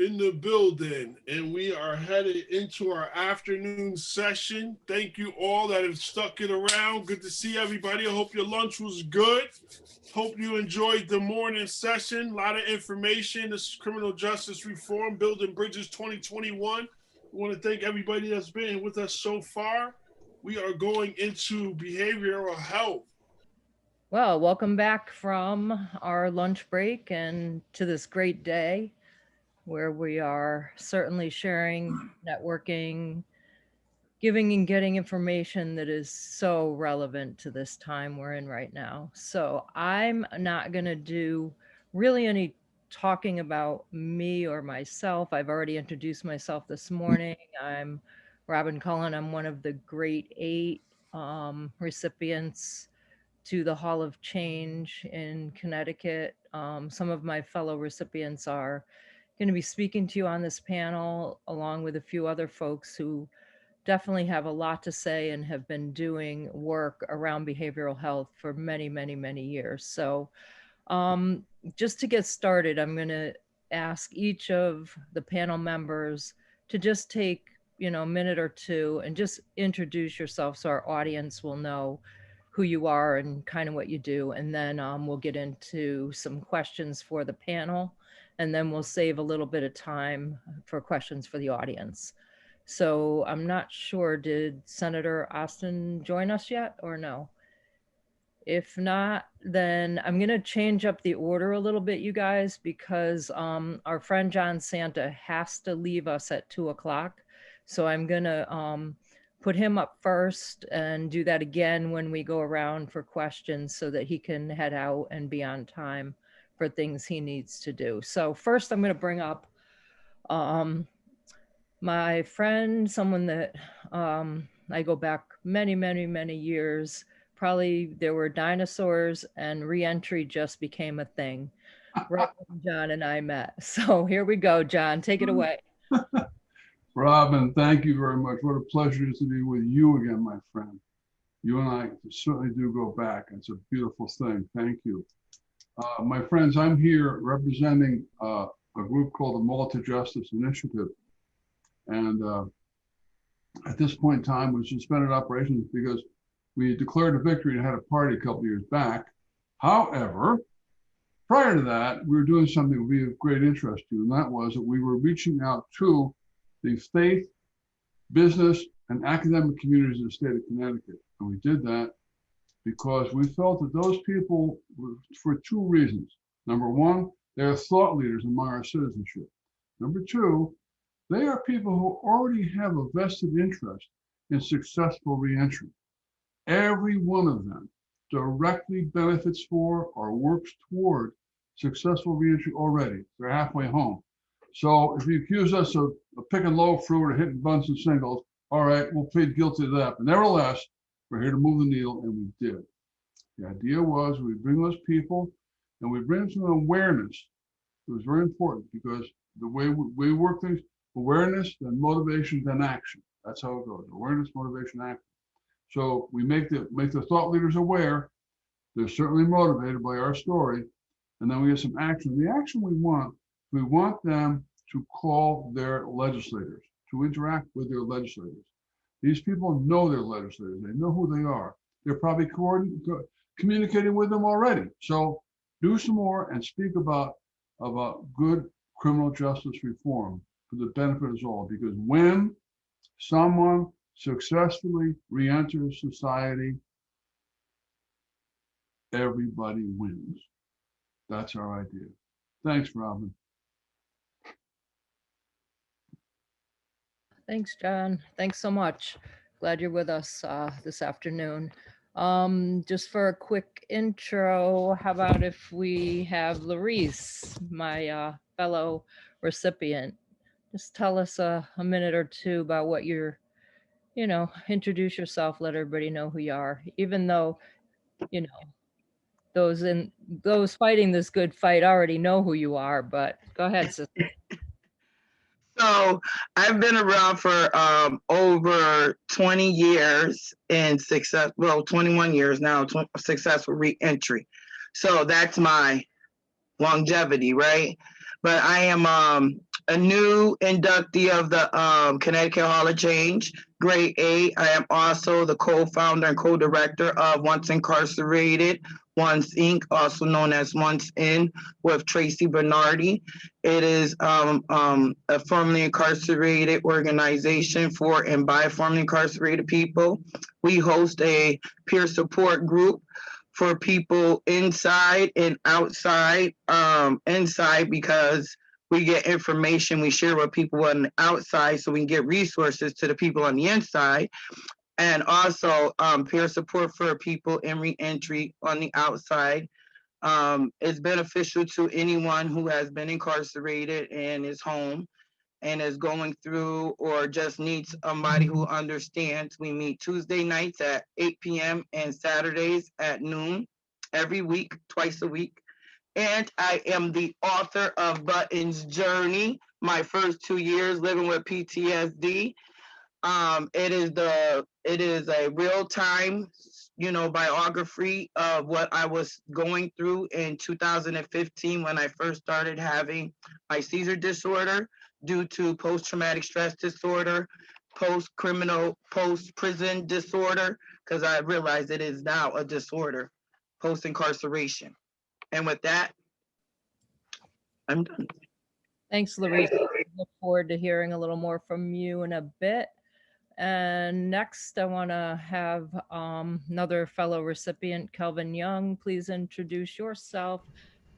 in the building, and we are headed into our afternoon session. Thank you all that have stuck it around. Good to see everybody. I hope your lunch was good. Hope you enjoyed the morning session. A lot of information. This is Criminal Justice Reform, Building Bridges 2021. We want to thank everybody that's been with us so far. We are going into behavioral health. Well, welcome back from our lunch break and to this great day where we are certainly sharing, networking, giving and getting information that is so relevant to this time we're in right now. So I'm not going to do really any talking about me or myself. I've already introduced myself this morning. I'm Robyn Cullen. I'm one of the great 8 recipients to the Hall of Change in Connecticut. Some of my fellow recipients are going to be speaking to you on this panel, along with a few other folks who definitely have a lot to say and have been doing work around behavioral health for many, many, many years. So just to get started, I'm going to ask each of the panel members to just take, a minute or two and just introduce yourself so our audience will know who you are and kind of what you do. And then we'll get into some questions for the panel, and then we'll save a little bit of time for questions for the audience. So I'm not sure, did Senator Austin join us yet or no? If not, then I'm going to change up the order a little bit, you guys, because our friend John Santa has to leave us at 2:00. So I'm going to put him up first and do that again when we go around for questions so that he can head out and be on time for things he needs to do. So first I'm going to bring up my friend, someone that I go back many, many, many years. Probably there were dinosaurs and reentry just became a thing right when John and I met. So here we go, John, take it away. Robyn, thank you very much. What a pleasure it is to be with you again, my friend. You and I certainly do go back. It's a beautiful thing. Thank you. My friends, I'm here representing a group called the Malta Justice Initiative. And at this point in time, we suspended operations because we declared a victory and had a party a couple of years back. However, prior to that, we were doing something that would be of great interest to you, and that was that we were reaching out to the faith, business, and academic communities of the state of Connecticut. And we did that because we felt that those people were for 2 reasons. Number one, they're thought leaders among our citizenship. Number 2, they are people who already have a vested interest in successful reentry. Every one of them directly benefits for or works toward successful reentry already. They're halfway home. So if you accuse us of picking low fruit or hitting bunts and singles, all right, we'll plead guilty to that. But nevertheless, we're here to move the needle, and we did. The idea was we bring those people and we bring some awareness. It was very important because the way we work things, awareness, then motivation, then action. That's how it goes. Awareness, motivation, action. So we make the thought leaders aware. They're certainly motivated by our story. And then we get some action. The action we want them to call their legislators, to interact with their legislators. These people know their legislators. They know who they are. They're probably communicating with them already. So do some more and speak about good criminal justice reform for the benefit of us all. Because when someone successfully reenters society, everybody wins. That's our idea. Thanks, Robyn. Thanks, John. Thanks so much. Glad you're with us this afternoon. Just for a quick intro, how about if we have LaResse, my fellow recipient, just tell us a minute or two about what you're, introduce yourself, let everybody know who you are, even though, you know, those fighting this good fight already know who you are, but go ahead, sister. So I've been around for over 20 years in 21 years now, successful reentry. So that's my longevity, right? But I am a new inductee of the Connecticut Hall of Change, grade 8. I am also the co-founder and co-director of Once Incarcerated, Once Inc., also known as Once In, with Tracy Bernardi. It is a formerly incarcerated organization for and by formerly incarcerated people. We host a peer support group for people inside and outside. Inside because we get information, we share with people on the outside so we can get resources to the people on the inside. And also peer support for people in reentry on the outside. It's beneficial to anyone who has been incarcerated and is home and is going through or just needs somebody who understands. We meet Tuesday nights at 8 p.m. and Saturdays at noon every week, twice a week. And I am the author of Button's Journey, my first 2 years living with PTSD. It is a real time, biography of what I was going through in 2015 when I first started having my seizure disorder due to post-traumatic stress disorder, post-prison disorder, because I realized it is now a disorder, post-incarceration. And with that, I'm done. Thanks, LaResse. Look forward to hearing a little more from you in a bit. And next, I want to have another fellow recipient, Kelvin Young. Please introduce yourself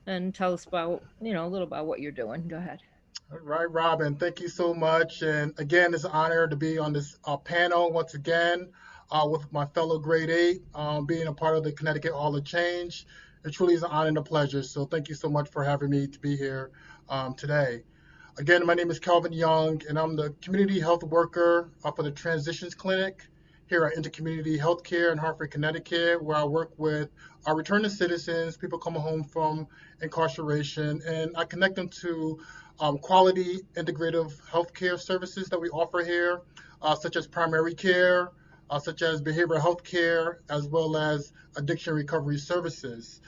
and tell us about, a little about what you're doing. Go ahead. All right, Robyn, thank you so much. And again, it's an honor to be on this panel once again with my fellow grade 8, being a part of the Connecticut Hall of Change. It truly is an honor and a pleasure. So thank you so much for having me to be here today. Again, my name is Kelvin Young, and I'm the community health worker for the Transitions Clinic here at Intercommunity Healthcare in Hartford, Connecticut, where I work with our returning citizens, people coming home from incarceration, and I connect them to quality integrative healthcare services that we offer here, such as primary care, such as behavioral health care, as well as addiction recovery services.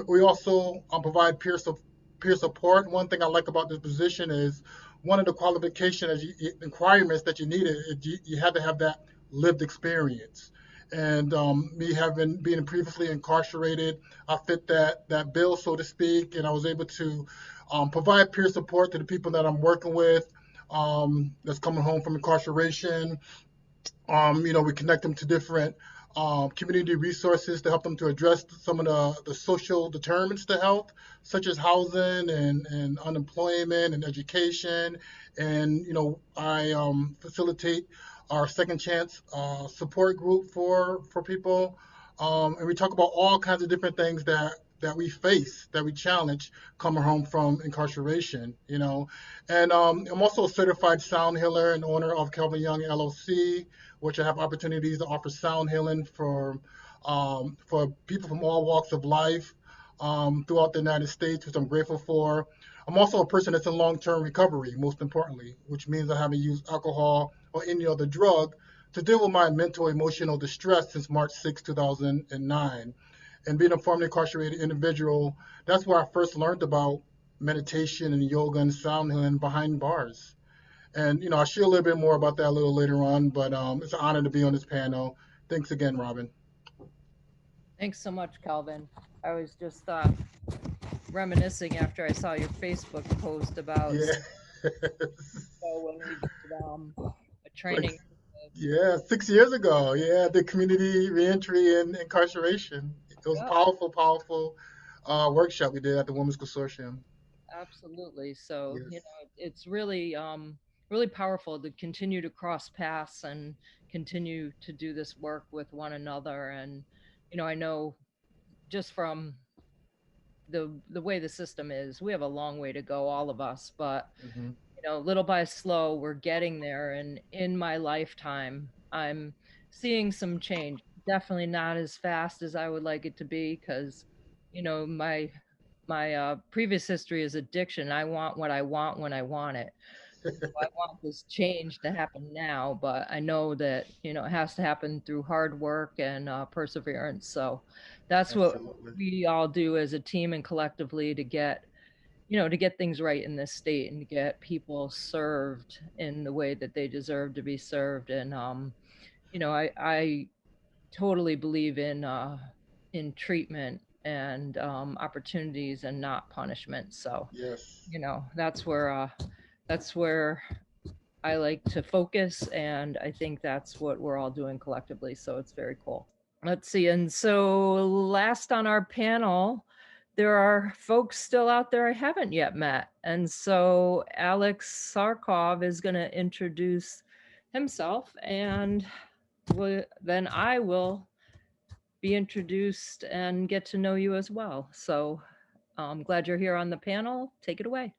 We also provide peer support. One thing I like about this position is one of the qualifications requirements that you need you have to have that lived experience. And me being previously incarcerated, I fit that bill, so to speak, and I was able to provide peer support to the people that I'm working with that's coming home from incarceration. We connect them to different community resources to help them to address some of the social determinants to health, such as housing and unemployment and education. And, I facilitate our second chance support group for people. And we talk about all kinds of different things that we face, that we challenge coming home from incarceration, And I'm also a certified sound healer and owner of Kelvin Young LLC, which I have opportunities to offer sound healing for people from all walks of life throughout the United States, which I'm grateful for. I'm also a person that's in long-term recovery, most importantly, which means I haven't used alcohol or any other drug to deal with my mental, emotional distress since March 6, 2009. And being a formerly incarcerated individual, that's where I first learned about meditation and yoga and sound healing behind bars. And, I'll share a little bit more about that a little later on, but it's an honor to be on this panel. Thanks again, Robyn. Thanks so much, Kelvin. I was just reminiscing after I saw your Facebook post about when we did a training. Yeah, 6 years ago. Yeah, the community reentry and incarceration. It was a powerful workshop we did at the Women's Consortium. Absolutely. So, yes. It's really, really powerful to continue to cross paths and continue to do this work with one another. And, I know just from the way the system is, we have a long way to go, all of us, but, little by slow, we're getting there. And in my lifetime, I'm seeing some change. Definitely not as fast as I would like it to be, because, my previous history is addiction. I want what I want when I want it. So I want this change to happen now, but I know that, it has to happen through hard work and perseverance. So that's Absolutely. What we all do as a team and collectively to get you know, to get things right in this state and to get people served in the way that they deserve to be served. And, you know, I totally believe in treatment and opportunities and not punishment. So, Yes. you know, that's where I like to focus, and I think that's what we're all doing collectively. So it's very cool. Let's see. And so last on our panel, there are folks still out there I haven't yet met. And so Alex Tsarkov is going to introduce himself, and then I will be introduced and get to know you as well. So I'm glad you're here on the panel. Take it away.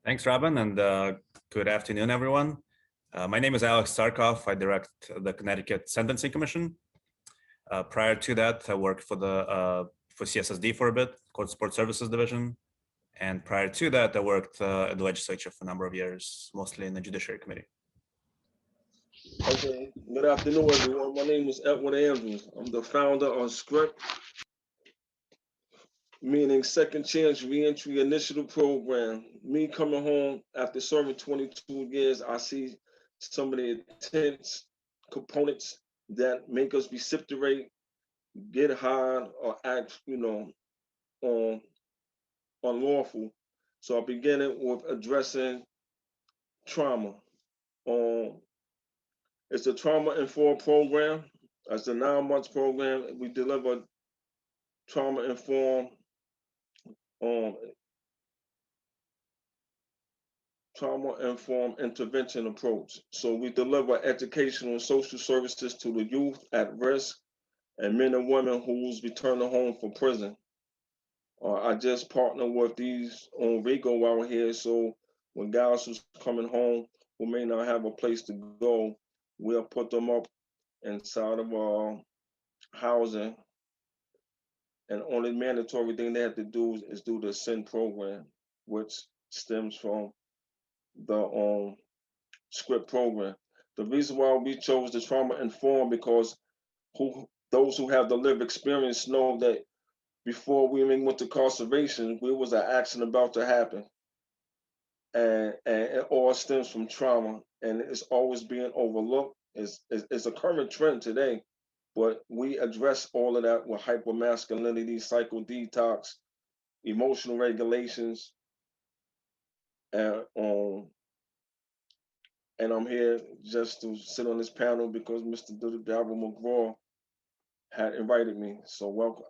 Thanks, Robyn, and good afternoon, everyone. My name is Alex Tsarkov. I direct the Connecticut Sentencing Commission. Prior to that, I worked for CSSD for a bit, Court Support Services Division. And prior to that, I worked at the legislature for a number of years, mostly in the Judiciary Committee. Okay, good afternoon, everyone. My name is Edwin Andrews. I'm the founder of SCRIPT, meaning Second Chance Reentry Initiative Program. Me coming home after serving 22 years, I see some of the intense components that make us reciprocate, get high, or act, unlawful. So I begin it with addressing trauma. It's a trauma-informed program. It's a 9-month program. We deliver trauma-informed intervention approach. So we deliver educational and social services to the youth at risk and men and women who's returning home from prison. I just partner with these on Rico out here, so when guys who's coming home who may not have a place to go, we'll put them up inside of housing, and only mandatory thing they have to do is do the SIN program, which stems from the SCRIPT program. The reason why we chose the trauma informed because those who have the lived experience know that before we even went to incarceration, there was an action about to happen, and it all stems from trauma, and it's always being overlooked. It's a current trend today, but we address all of that with hypermasculinity, psycho detox, emotional regulations, and I'm here just to sit on this panel because Mr. Daryl McGraw had invited me. So welcome.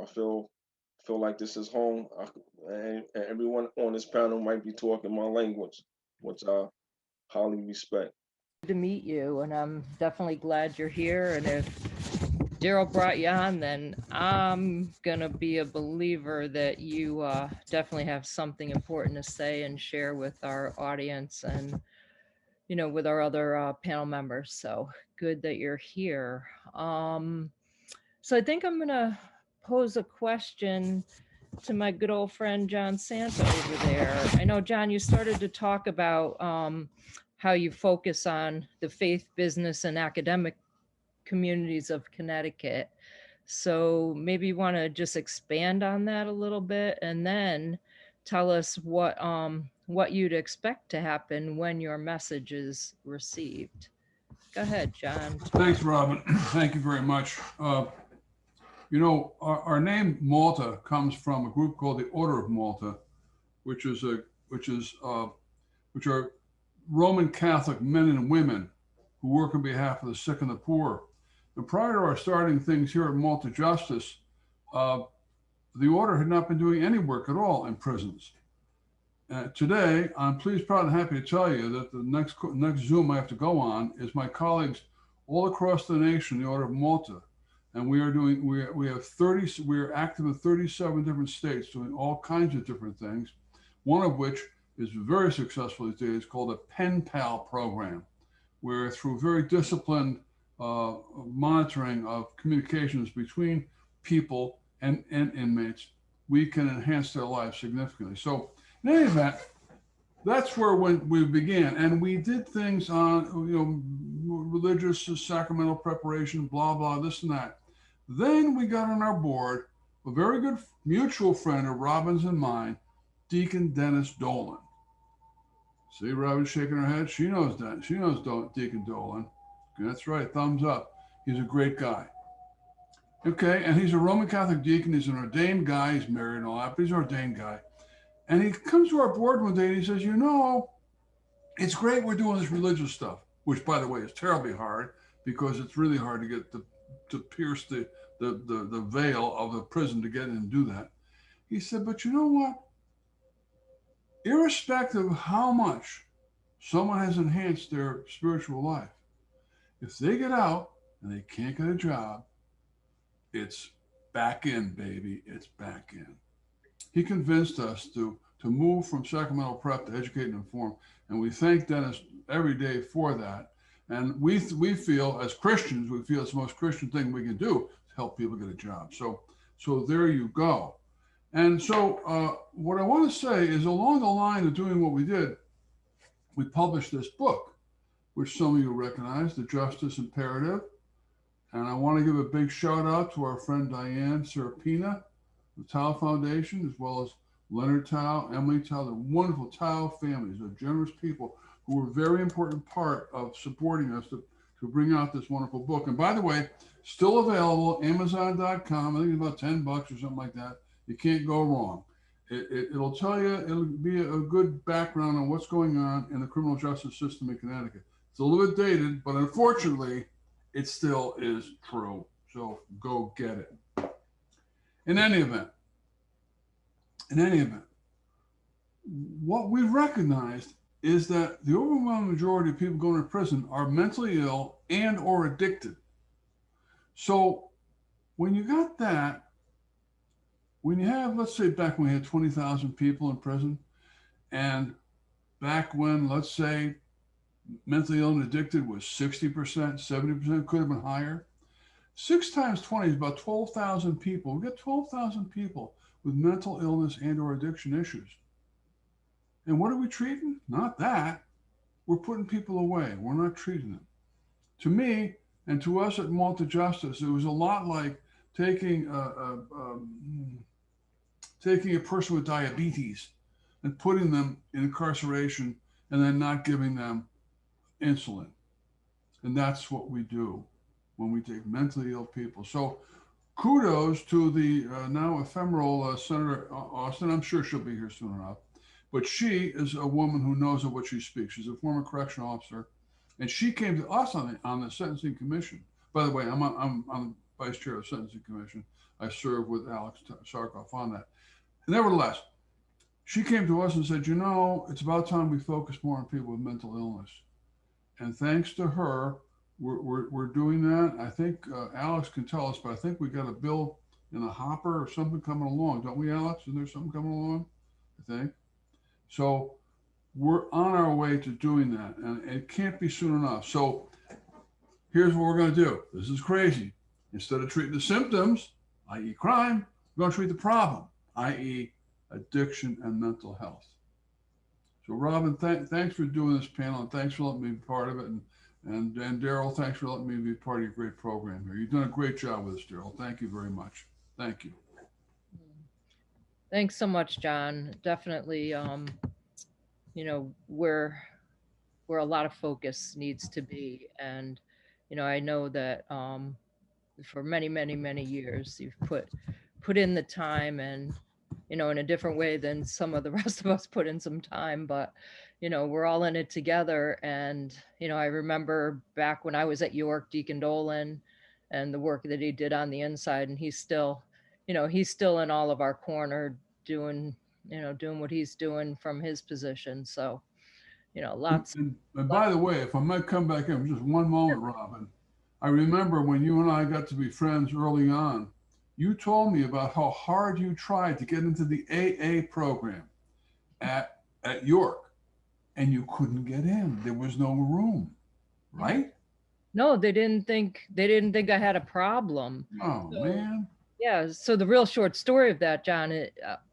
I feel like this is home. And everyone on this panel might be talking my language, which I highly respect. Good to meet you, and I'm definitely glad you're here. And if Daryl brought you on, then I'm gonna be a believer that you definitely have something important to say and share with our audience and, you know, with our other panel members. So good that you're here. So I think I'm gonna pose a question to my good old friend John Santa over there. I know, John, you started to talk about how you focus on the faith, business, and academic communities of Connecticut. So maybe you want to just expand on that a little bit, and then tell us what you'd expect to happen when your message is received. Go ahead, John. Thanks, Robyn. Thank you very much. You know, our name Malta comes from a group called the Order of Malta, which are Roman Catholic men and women who work on behalf of the sick and the poor. And prior to our starting things here at Malta Justice, the order had not been doing any work at all in prisons. Today, I'm pleased, proud, and happy to tell you that the next Zoom I have to go on is my colleagues all across the nation, the Order of Malta. And we are active in 37 different states doing all kinds of different things, one of which is very successful these days, called a Pen Pal program, where through very disciplined monitoring of communications between people and inmates, we can enhance their lives significantly. So in any event, that's where we began. And we did things on, religious sacramental preparation, blah, blah, this and that. Then we got on our board a very good mutual friend of Robyn's and mine, Deacon Dennis Dolan. See, Robyn's shaking her head. She knows that. She knows Deacon Dolan. That's right. Thumbs up. He's a great guy. Okay, and he's a Roman Catholic deacon. He's an ordained guy. He's married and all that, but he's an ordained guy. And he comes to our board one day and he says, you know, it's great we're doing this religious stuff, which, by the way, is terribly hard because it's really hard to get to pierce the veil of the prison to get in and do that. He said, but you know what? Irrespective of how much someone has enhanced their spiritual life, if they get out and they can't get a job, it's back in, baby. It's back in. He convinced us to move from Sacramento Prep to Educate and Inform, and we thank Dennis every day for that. And we feel, as Christians, we feel it's the most Christian thing we can do to help people get a job. So there you go. And so what I want to say is, along the line of doing what we did, we published this book, which some of you recognize, The Justice Imperative. And I want to give a big shout out to our friend Diane Serapina, the Tao Foundation, as well as Leonard Tao, Emily Tao, the wonderful Tao families, the generous people who were a very important part of supporting us to bring out this wonderful book. And by the way, still available, Amazon.com. I think it's about $10 or something like that. You can't go wrong. It'll tell you, it'll be a good background on what's going on in the criminal justice system in Connecticut. It's a little bit dated, but unfortunately, it still is true. So go get it. In any event, what we recognized is that the overwhelming majority of people going to prison are mentally ill and or addicted. So when you got that, when you have, let's say back when we had 20,000 people in prison, and back when, let's say, mentally ill and addicted was 60%, 70%, could have been higher. 6 times 20 is about 12,000 people. We got 12,000 people with mental illness and or addiction issues. And what are we treating? Not that. We're putting people away. We're not treating them. To me, and to us at Malta Justice, it was a lot like taking a person with diabetes and putting them in incarceration and then not giving them insulin. And that's what we do when we take mentally ill people. So kudos to the now ephemeral Senator Austin. I'm sure she'll be here soon enough. But she is a woman who knows of what she speaks. She's a former correctional officer. And she came to us on the Sentencing Commission. By the way, I'm vice chair of the Sentencing Commission. I serve with Alex Tsarkov on that. Nevertheless, she came to us and said, you know, it's about time we focus more on people with mental illness. And thanks to her, we're doing that. I think Alex can tell us, but I think we got a bill in the hopper or something coming along. Don't we, Alex? Isn't there something coming along? I think. So we're on our way to doing that, and it can't be soon enough. So here's what we're going to do. This is crazy. Instead of treating the symptoms, i.e. crime, we're going to treat the problem, i.e. addiction and mental health. So Robyn, thanks for doing this panel, and thanks for letting me be part of it. And Daryl, thanks for letting me be part of your great program here. You've done a great job with us, Daryl. Thank you very much. Thank you. Thanks so much, John. Definitely, you know, where a lot of focus needs to be. And, you know, I know that for many, many, many years, you've put in the time, and, you know, in a different way than some of the rest of us put in some time, but, you know, we're all in it together. And, you know, I remember back when I was at York, Deacon Dolan, and the work that he did on the inside, and he's still, you know, he's still in all of our corner doing what he's doing from his position. So, you know, lots. And by the way, if I might come back in just one moment, Robyn, I remember when you and I got to be friends early on, you told me about how hard you tried to get into the AA program at York, and you couldn't get in. There was no room, right? No, they didn't think I had a problem. Oh, so, man. Yeah. So the real short story of that, John,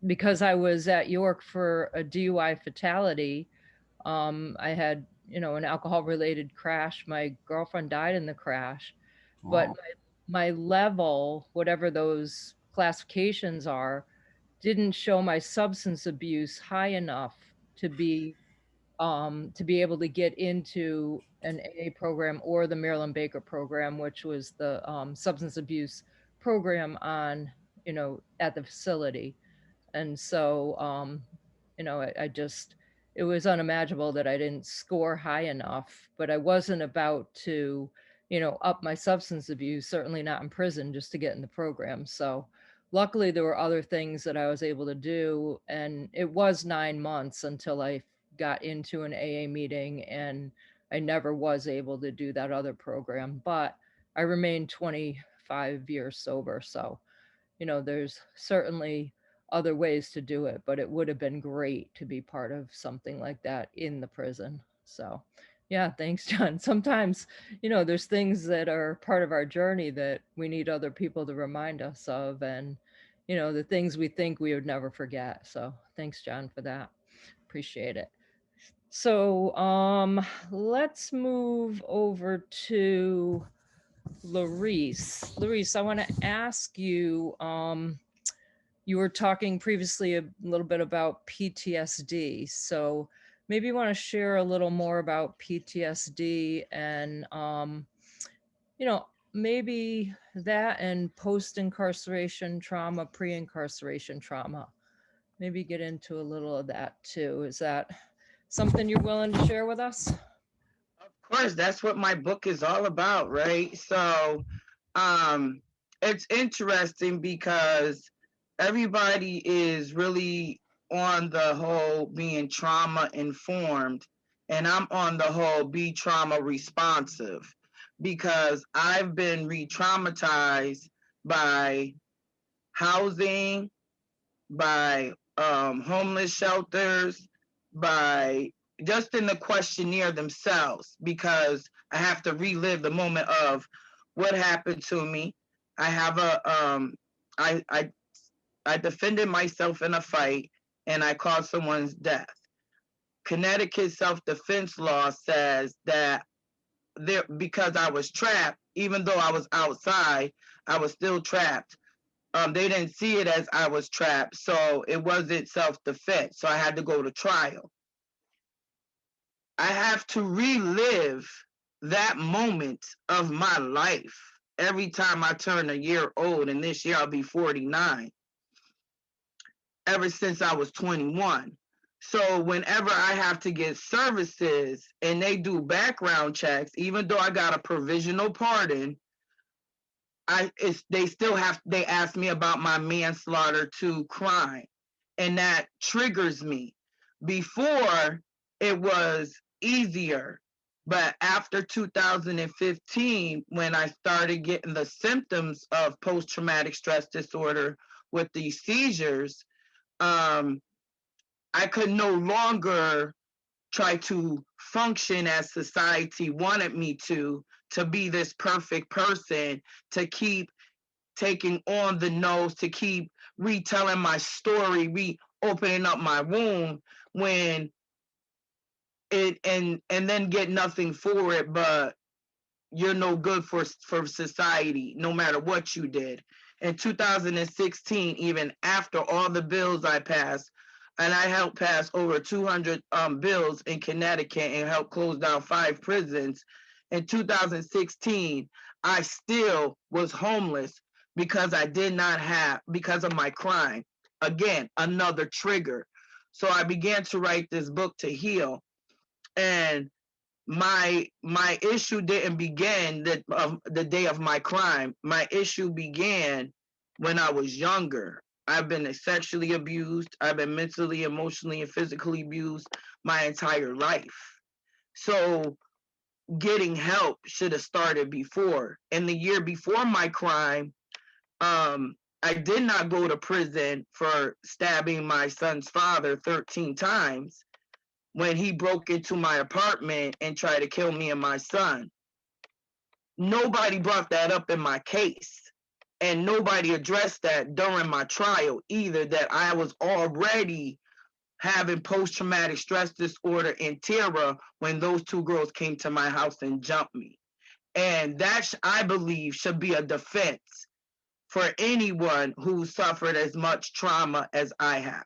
because I was at York for a DUI fatality, I had, you know, an alcohol-related crash. My girlfriend died in the crash, but my level, whatever those classifications are, didn't show my substance abuse high enough to be able to get into an AA program or the Marilyn Baker program, which was the substance abuse program on, at the facility. And so, I just, it was unimaginable that I didn't score high enough, but I wasn't about to, up my substance abuse, certainly not in prison, just to get in the program. So luckily there were other things that I was able to do. And it was 9 months until I got into an AA meeting, and I never was able to do that other program, but I remained 25 years sober. So, there's certainly other ways to do it, but it would have been great to be part of something like that in the prison. So yeah, thanks, John. Sometimes, there's things that are part of our journey that we need other people to remind us of, and, the things we think we would never forget. So thanks, John, for that. Appreciate it. So let's move over to LaResse. LaResse, I want to ask you, you were talking previously a little bit about PTSD. So maybe you want to share a little more about PTSD and, maybe that and post-incarceration trauma, pre-incarceration trauma. Maybe get into a little of that too. Is that something you're willing to share with us? Of course, that's what my book is all about, right? So it's interesting because everybody is really on the whole being trauma informed, and I'm on the whole be trauma responsive, because I've been re-traumatized by housing, by homeless shelters, by just in the questionnaire themselves, because I have to relive the moment of what happened to me. I have I defended myself in a fight and I caused someone's death. Connecticut self-defense law says that because I was trapped, even though I was outside, I was still trapped. They didn't see it as I was trapped, so it wasn't self-defense. So I had to go to trial. I have to relive that moment of my life every time I turn a year old, and this year I'll be 49, ever since I was 21. So whenever I have to get services and they do background checks, even though I got a provisional pardon, they ask me about my manslaughter to crime, and that triggers me. Before, it was easier, but after 2015, when I started getting the symptoms of post-traumatic stress disorder with these seizures, I could no longer try to function as society wanted me to be this perfect person, to keep taking on the nose, to keep retelling my story, reopening up my wound, when and then get nothing for it, but you're no good for society, no matter what you did. In 2016, even after all the bills I passed, and I helped pass over 200 bills in Connecticut and helped close down 5 prisons. In 2016, I still was homeless because I did not have, because of my crime. Again, another trigger. So I began to write this book to heal. And my issue didn't begin the day of my crime. My issue began when I was younger. I've been sexually abused. I've been mentally, emotionally, and physically abused my entire life. So getting help should have started before. And the year before my crime, I did not go to prison for stabbing my son's father 13 times when he broke into my apartment and tried to kill me and my son. Nobody brought that up in my case. And nobody addressed that during my trial either, that I was already having post-traumatic stress disorder and terror when those 2 girls came to my house and jumped me. And that, I believe, should be a defense for anyone who suffered as much trauma as I have.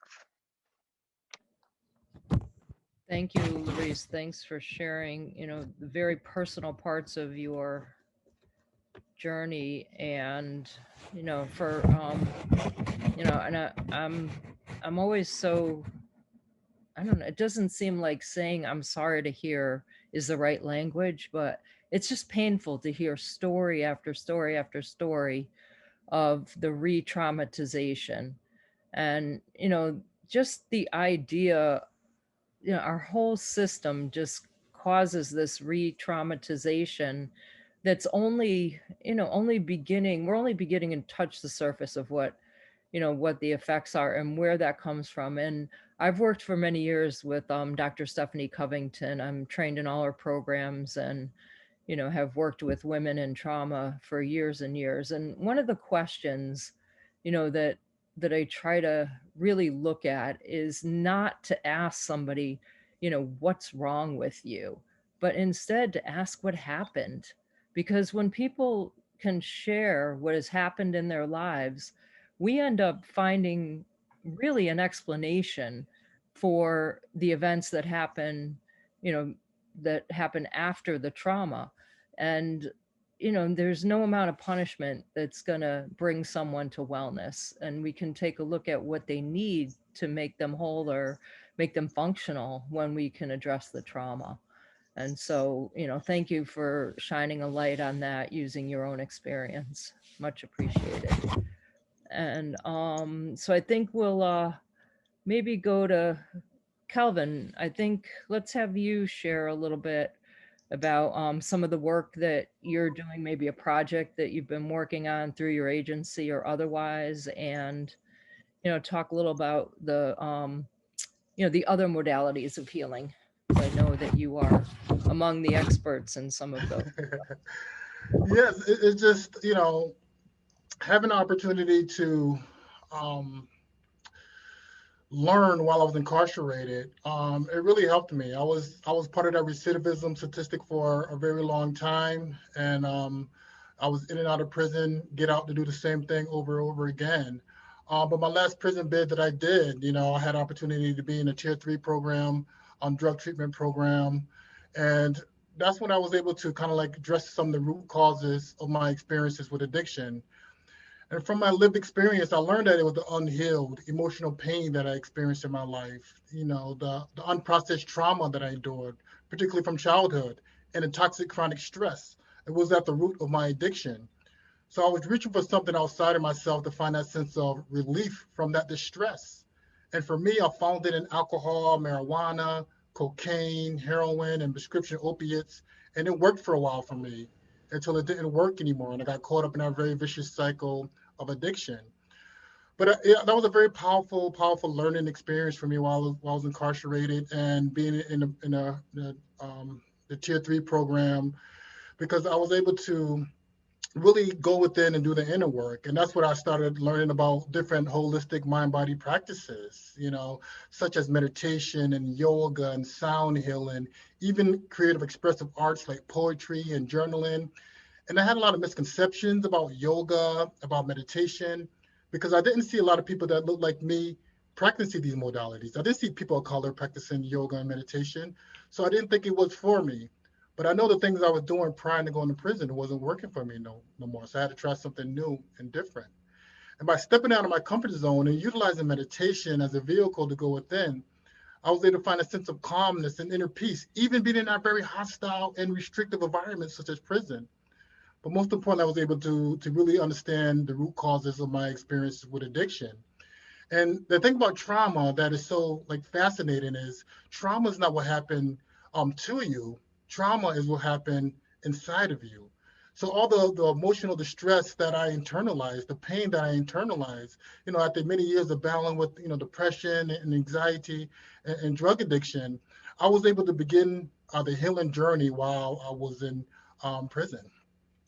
Thank you, LaResse. Thanks for sharing, the very personal parts of your journey, and, for, and I'm always so, I don't know, it doesn't seem like saying I'm sorry to hear is the right language, but it's just painful to hear story after story after story of the re-traumatization. And, just the idea, our whole system just causes this re-traumatization that's only beginning, we're only beginning to touch the surface of what the effects are and where that comes from. And I've worked for many years with Dr. Stephanie Covington. I'm trained in all her programs, and have worked with women in trauma for years and years. And one of the questions that I try to really look at is not to ask somebody, what's wrong with you, but instead to ask what happened. Because when people can share what has happened in their lives, we end up finding really an explanation for the events that happen, that happen after the trauma. And there's no amount of punishment that's going to bring someone to wellness. And we can take a look at what they need to make them whole or make them functional when we can address the trauma. And so, thank you for shining a light on that using your own experience. Much appreciated. And so I think we'll maybe go to Kelvin. I think let's have you share a little bit about some of the work that you're doing, maybe a project that you've been working on through your agency or otherwise, and talk a little about the the other modalities of healing. I know that you are among the experts in some of those. Yes, it's just having an opportunity to learn while I was incarcerated, it really helped me. I was part of that recidivism statistic for a very long time, and I was in and out of prison, get out to do the same thing over and over again. But my last prison bid that I did, I had opportunity to be in a tier 3 program, drug treatment program, and that's when I was able to kind of like address some of the root causes of my experiences with addiction. And from my lived experience, I learned that it was the unhealed emotional pain that I experienced in my life, the unprocessed trauma that I endured, particularly from childhood, and the toxic chronic stress. It was at the root of my addiction. So I was reaching for something outside of myself to find that sense of relief from that distress. And for me, I found it in alcohol, marijuana, cocaine, heroin, and prescription opiates. And it worked for a while for me until it didn't work anymore. And I got caught up in that very vicious cycle of addiction. But that was a very powerful learning experience for me while I was incarcerated and being in the tier 3 program, because I was able to really go within and do the inner work. And that's what I started learning about different holistic mind-body practices, such as meditation and yoga and sound healing, even creative expressive arts like poetry and journaling. And I had a lot of misconceptions about yoga, about meditation, because I didn't see a lot of people that looked like me practicing these modalities. I didn't see people of color practicing yoga and meditation. So I didn't think it was for me. But I know the things I was doing prior to going to prison, it wasn't working for me no more. So I had to try something new and different. And by stepping out of my comfort zone and utilizing meditation as a vehicle to go within, I was able to find a sense of calmness and inner peace, even being in that very hostile and restrictive environment such as prison. But most importantly, I was able to really understand the root causes of my experiences with addiction. And the thing about trauma that is so fascinating is trauma is not what happened to you. Trauma is what happened inside of you. So all the emotional distress that I internalized, the pain that I internalized, after many years of battling with, depression and anxiety and drug addiction, I was able to begin the healing journey while I was in prison.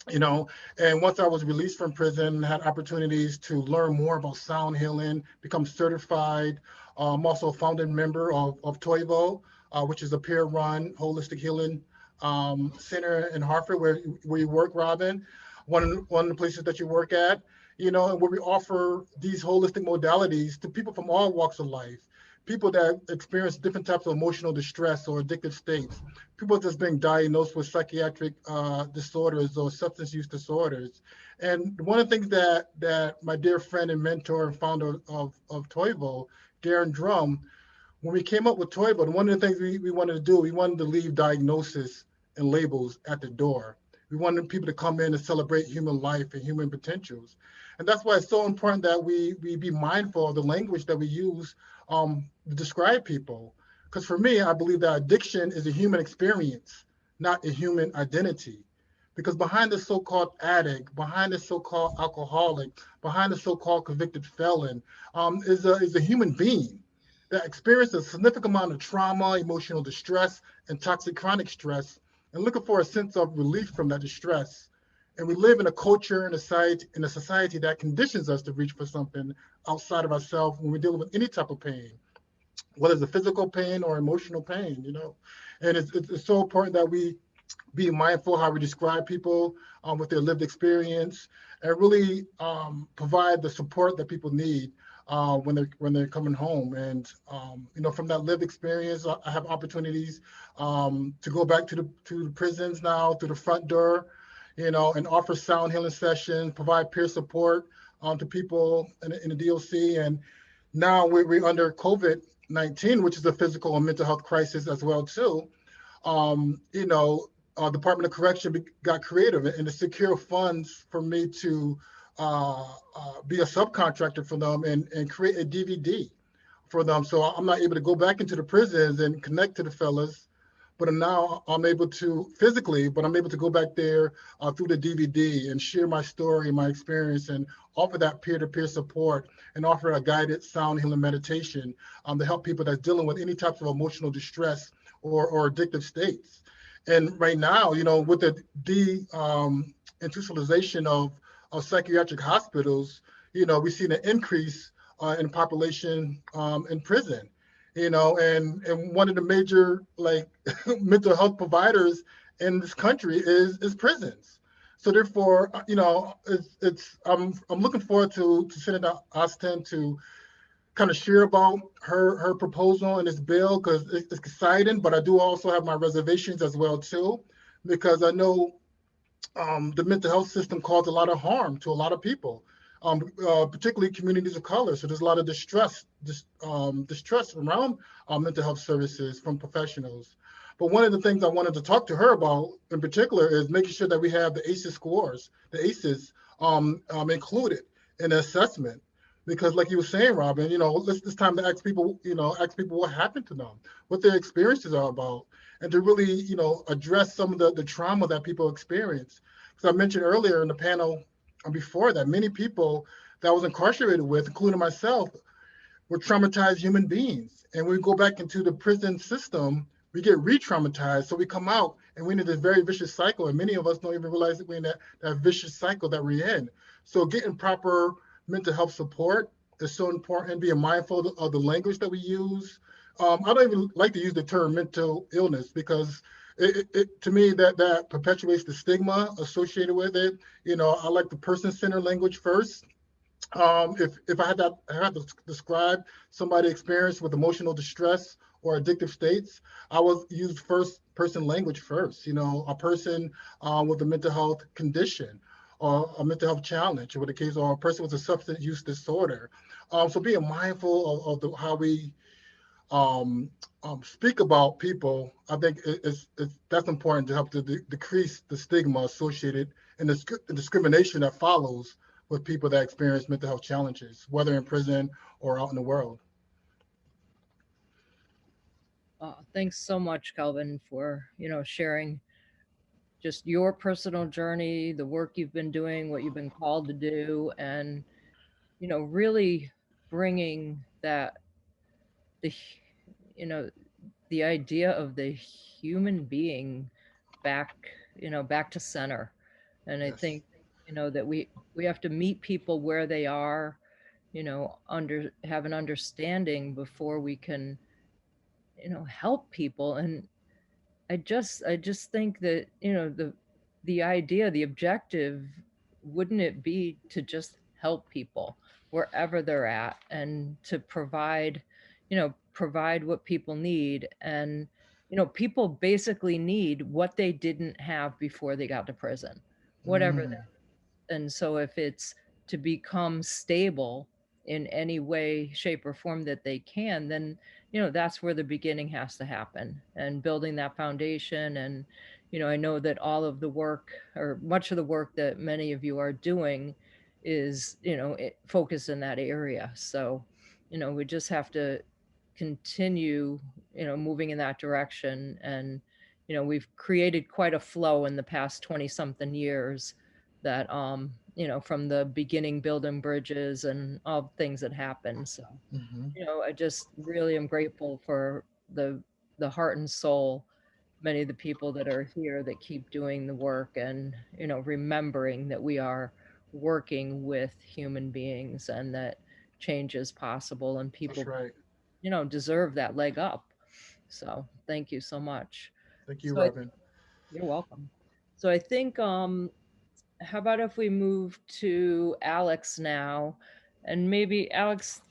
And once I was released from prison, had opportunities to learn more about sound healing, become certified. I'm also a founding member of TOIVO, which is a peer-run holistic healing center in Hartford, where you work, Robyn, one of the places that you work at. and where we offer these holistic modalities to people from all walks of life, people that experience different types of emotional distress or addictive states, people that's being diagnosed with psychiatric disorders or substance use disorders. And one of the things that my dear friend and mentor and founder of Toivo, Darren Drum, when we came up with Toivo, one of the things we wanted to do, we wanted to leave diagnosis and labels at the door. We wanted people to come in and celebrate human life and human potentials. And that's why it's so important that we be mindful of the language that we use to describe people. Because for me, I believe that addiction is a human experience, not a human identity. Because behind the so-called addict, behind the so-called alcoholic, behind the so-called convicted felon, is a human being that experiences a significant amount of trauma, emotional distress, and toxic chronic stress, and looking for a sense of relief from that distress. And we live in a culture and a society that conditions us to reach for something outside of ourselves when we're dealing with any type of pain, whether it's a physical pain or emotional pain, And it's so important that we be mindful how we describe people with their lived experience, and really provide the support that people need when they're coming home. And from that lived experience, I have opportunities to go back to the prisons now through the front door, and offer sound healing sessions, provide peer support to people in the DOC. And now we're under COVID-19, which is a physical and mental health crisis as well too. Department of Correction got creative and to secure funds for me to be a subcontractor for them and create a DVD for them. So I'm not able to go back into the prisons and connect to the fellas, but now I'm able to physically, but I'm able to go back there through the DVD and share my story, my experience, and offer that peer-to-peer support and offer a guided sound healing meditation to help people that's dealing with any types of emotional distress or addictive states. And right now, with the institutionalization of psychiatric hospitals, we've seen an increase in population in prison, and one of the major mental health providers in this country is prisons. So therefore, I'm looking forward to Senator Austin to kind of share about her proposal and this bill, because it's exciting, but I do also have my reservations as well too, because I know the mental health system caused a lot of harm to a lot of people, particularly communities of color. So there's a lot of distress around mental health services from professionals. But one of the things I wanted to talk to her about in particular is making sure that we have the ACEs scores, the ACEs included in the assessment. Because like you were saying, Robyn, it's time to ask people what happened to them, what their experiences are about, and to really, address some of the trauma that people experience. Because I mentioned earlier in the panel before that many people that I was incarcerated with, including myself, were traumatized human beings. And when we go back into the prison system, we get re-traumatized. So we come out and we're in this very vicious cycle. And many of us don't even realize that we're in that vicious cycle that we're in. So getting proper mental health support is so important, being mindful of the language that we use. I don't even like to use the term mental illness, because it to me that perpetuates the stigma associated with it. I like the person-centered language first. If I had to describe somebody's experience with emotional distress or addictive states, I would use first person language first. A person with a mental health condition, or a mental health challenge, or the case, or a person with a substance use disorder. So being mindful of how we speak about people, I think that's important to help to decrease the stigma associated and the discrimination that follows with people that experience mental health challenges, whether in prison or out in the world. Thanks so much, Kelvin, for sharing just your personal journey, the work you've been doing, what you've been called to do, and really bringing that the idea of the human being back back to center. And I think that we have to meet people where they are, have an understanding before we can help people. And I just think that the idea, the objective, wouldn't it be to just help people wherever they're at, and to provide, provide what people need. And, people basically need what they didn't have before they got to prison, whatever Mm, that. And so if it's to become stable in any way, shape, or form that they can, then, that's where the beginning has to happen, and building that foundation. And, I know that all of the work, or much of the work that many of you are doing, is, focused in that area. So, we just have to continue, moving in that direction. And, we've created quite a flow in the past 20 something years that, from the beginning, building bridges and all the things that happen. So, mhm. I just really am grateful for the heart and soul, many of the people that are here that keep doing the work, and, remembering that we are working with human beings, and that change is possible, and That's people, right. deserve that leg up. So thank you so much. Thank you, So Robyn. you're welcome. So I think, how about if we move to Alex now? And maybe Alex,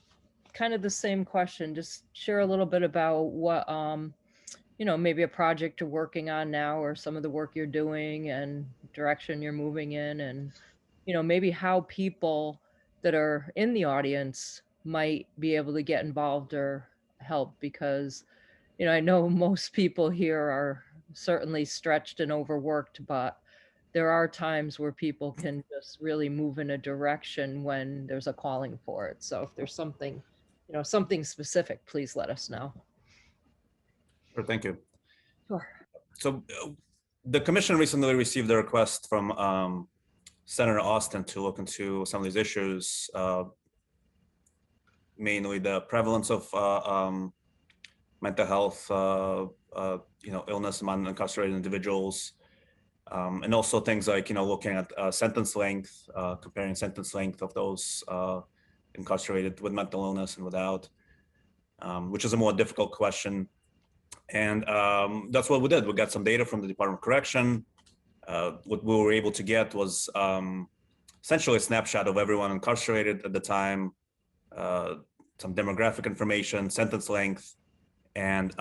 kind of the same question, just share a little bit about what, maybe a project you're working on now, or some of the work you're doing and direction you're moving in. And, maybe how people that are in the audience might be able to get involved or help, because, I know most people here are certainly stretched and overworked, but there are times where people can just really move in a direction when there's a calling for it. So if there's something, something specific, please let us know. Sure, thank you. Sure. So the commission recently received a request from Senator Austin to look into some of these issues, mainly the prevalence of mental health, illness among incarcerated individuals, and also things like, looking at sentence length, comparing sentence length of those incarcerated with mental illness and without, which is a more difficult question. And that's what we did. We got some data from the Department of Correction. What we were able to get was essentially a snapshot of everyone incarcerated at the time, some demographic information, sentence length, and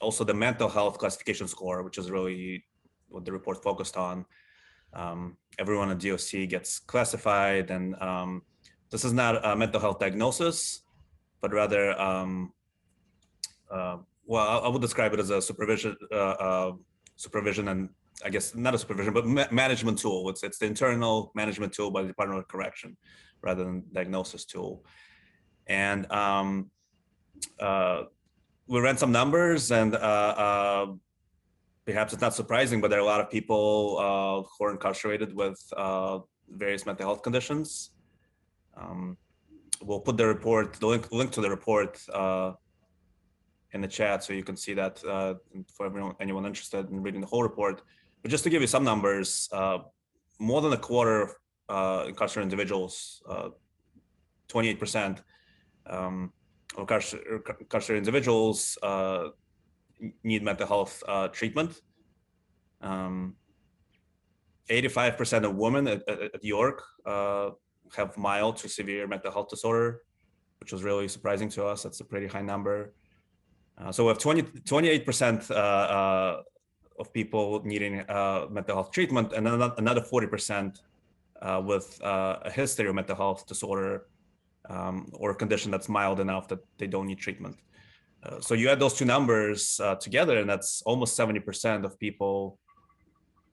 also the mental health classification score, which is really what the report focused on. Everyone at DOC gets classified, and this is not a mental health diagnosis, but rather, well, I would describe it as a supervision and, I guess not a supervision, but management tool. It's the internal management tool by the Department of Correction, rather than diagnosis tool. And we ran some numbers, and perhaps it's not surprising, but there are a lot of people who are incarcerated with various mental health conditions. We'll put the report, the link to the report in the chat, so you can see that for anyone interested in reading the whole report. But just to give you some numbers, more than a quarter of incarcerated individuals, 28%, of incarcerated individuals need mental health treatment. 85% of women at York have mild to severe mental health disorder, which was really surprising to us. That's a pretty high number. So we have 28% of people needing mental health treatment, and another 40% with a history of mental health disorder or a condition that's mild enough that they don't need treatment. So you add those two numbers together, and that's almost 70% of people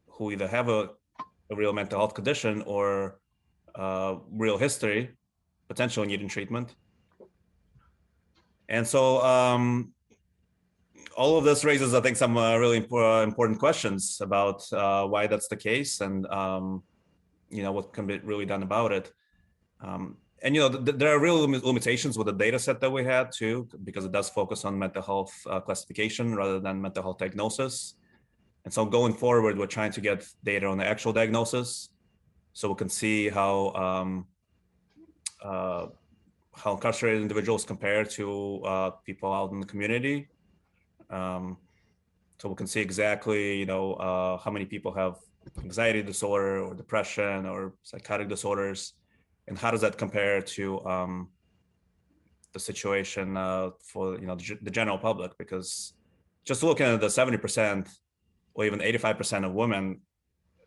who either have a real mental health condition or real history, potentially needing treatment. And so all of this raises, I think, some really important questions about why that's the case, and what can be really done about it. And there are real limitations with the data set that we had too, because it does focus on mental health classification rather than mental health diagnosis. And so going forward, we're trying to get data on the actual diagnosis, so we can see how incarcerated individuals compare to people out in the community. So we can see exactly, how many people have anxiety disorder or depression or psychotic disorders. and how does that compare to the situation for the general public? Because just looking at the 70% or even 85% of women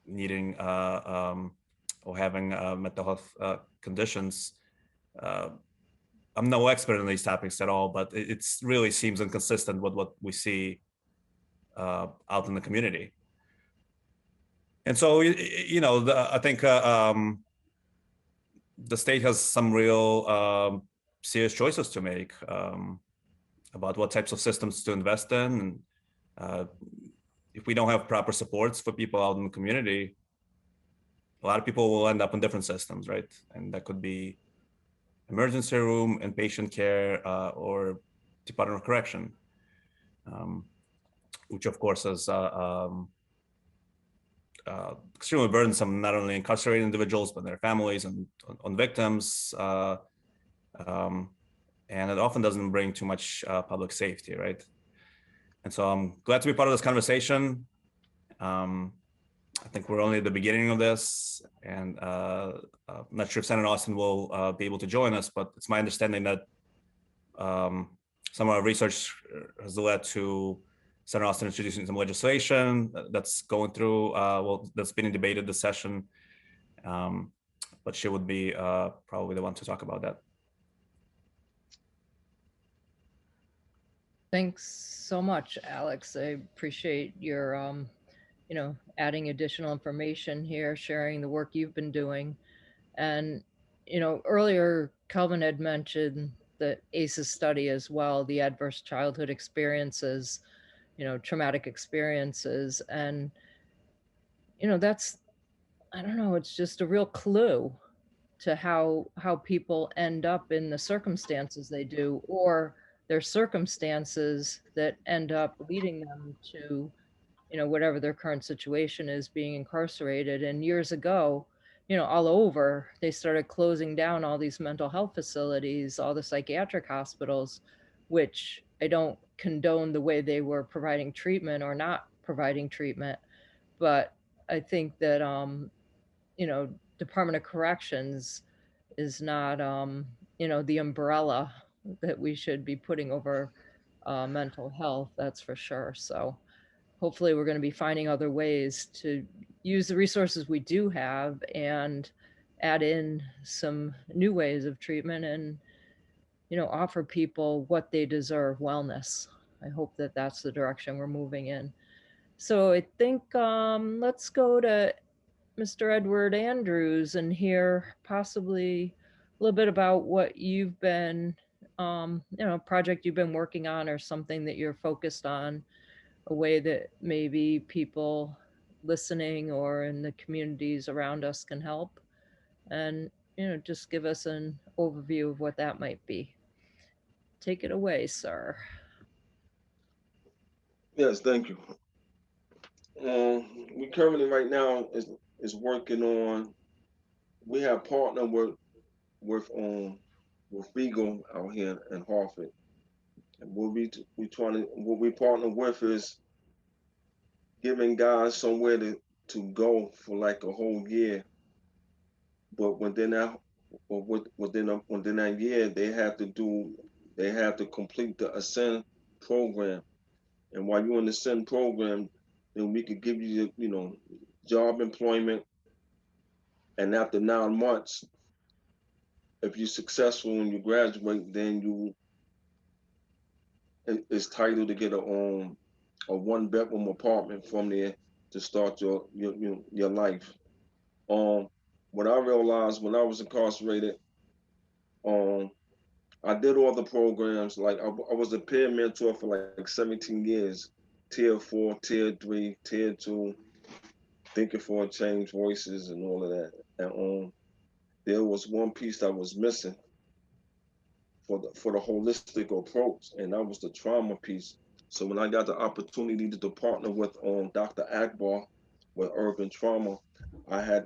needing or having mental health conditions, I'm no expert in these topics at all, but it really seems inconsistent with what we see out in the community. And so, I think the state has some real serious choices to make about what types of systems to invest in. And if we don't have proper supports for people out in the community, a lot of people will end up in different systems, right? And that could be emergency room, inpatient care, or Department of Correction, which of course is extremely burdensome, not only incarcerated individuals, but their families and on victims. And it often doesn't bring too much public safety, right? And so I'm glad to be part of this conversation. I think we're only at the beginning of this, and I'm not sure if Senator Austin will be able to join us, but it's my understanding that some of our research has led to Senator Austin introducing some legislation that's going through, that's being debated this session, but she would be probably the one to talk about that. Thanks so much, Alex. I appreciate your, adding additional information here, sharing the work you've been doing. And, earlier Kelvin had mentioned the ACEs study as well, the adverse childhood experiences, traumatic experiences. And, that's, I don't know, it's just a real clue to how people end up in the circumstances they do, or their circumstances that end up leading them to, whatever their current situation is, being incarcerated. And years ago, all over, they started closing down all these mental health facilities, all the psychiatric hospitals, which I don't condone the way they were providing treatment or not providing treatment. But I think that, Department of Corrections is not, the umbrella that we should be putting over mental health, that's for sure. So hopefully we're going to be finding other ways to use the resources we do have and add in some new ways of treatment and, offer people what they deserve, wellness. I hope that that's the direction we're moving in. So I think let's go to Mr. Edward Andrews and hear possibly a little bit about what you've been, project you've been working on, or something that you're focused on, a way that maybe people listening or in the communities around us can help. And, just give us an overview of what that might be. Take it away, sir. Yes, thank you. We currently right now is working on. We have partnered with Beagle out here in Hartford, and what we partner with is giving guys somewhere to go for like a whole year. But within that year, they have to complete the Ascend program. And while you're in the Ascend program, then we could give you, job employment. And after 9 months, if you're successful when you graduate, then it's titled to get a 1-bedroom apartment from there to start your life. What I realized when I was incarcerated, I did all the programs. Like I was a peer mentor for like 17 years, Tier 4, Tier 3, Tier 2, Thinking for a Change, Voices, and all of that. And there was one piece that was missing for the holistic approach, and that was the trauma piece. So when I got the opportunity to partner with Dr. Akbar with Urban Trauma, I had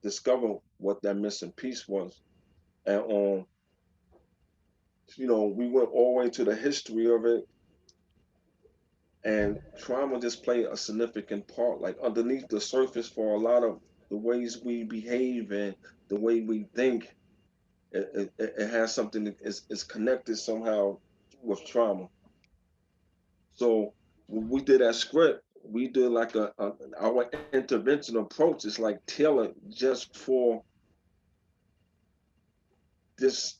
discovered what that missing piece was. And we went all the way to the history of it, and trauma just played a significant part, like underneath the surface, for a lot of the ways we behave and the way we think, it has something that is connected somehow with trauma. So when we did that script, we did like our intervention approach is like tailored just for this,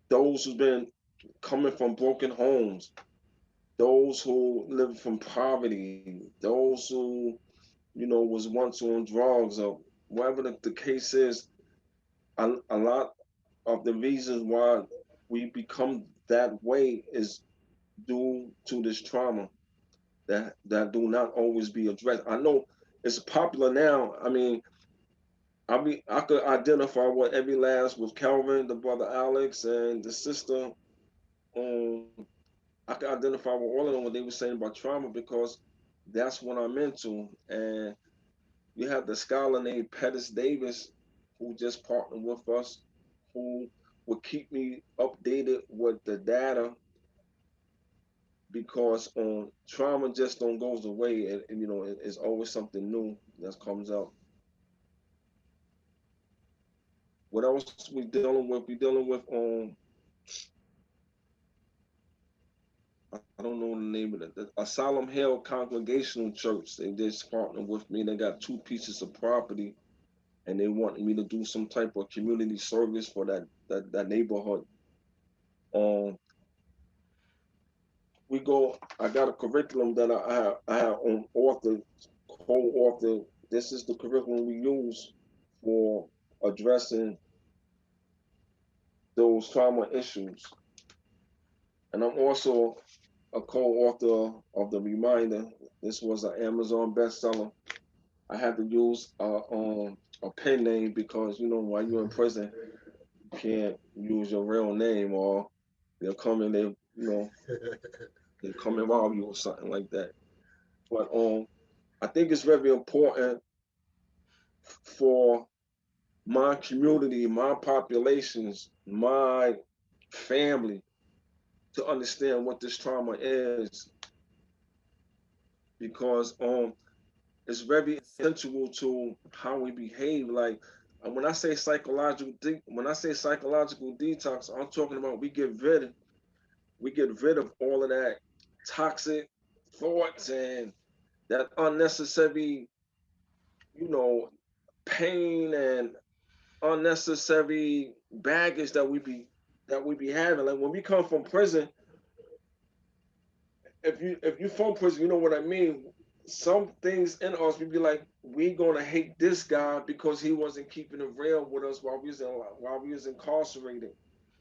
those who've been coming from broken homes, those who live from poverty, those who, you know, was once on drugs or whatever the case is. A lot of the reasons why we become that way is due to this trauma that do not always be addressed. I know it's popular now. I mean, I could identify what every last with Kelvin, the brother Alex, and the sister. Um, I could identify with all of them what they were saying about trauma because that's what I'm into. And you have the scholar named Pettis Davis who just partnered with us, who would keep me updated with the data because trauma just don't goes away, and you know it's always something new that comes out. What else we dealing with? We dealing with I don't know the name of it. The Asylum Hill Congregational Church. They just partnered with me. They got 2 pieces of property, and they wanted me to do some type of community service for that neighborhood. We go. I got a curriculum that I have on author, co-author. This is the curriculum we use for addressing those trauma issues. And I'm also a co-author of The Reminder. This was an Amazon bestseller. I had to use a pen name because, you know, while you're in prison, you can't use your real name or they'll come and they, you know, they come and rob you or something like that. But I think it's very important for my community, my populations, my family to understand what this trauma is, because it's very essential to how we behave. Like when I say psychological detox, I'm talking about we get rid of all of that toxic thoughts and that unnecessary, you know, pain and unnecessary baggage that we be having. Like when we come from prison, if you from prison, you know what I mean. Some things in us, we be like, we gonna hate this guy because he wasn't keeping it real with us while we was incarcerated.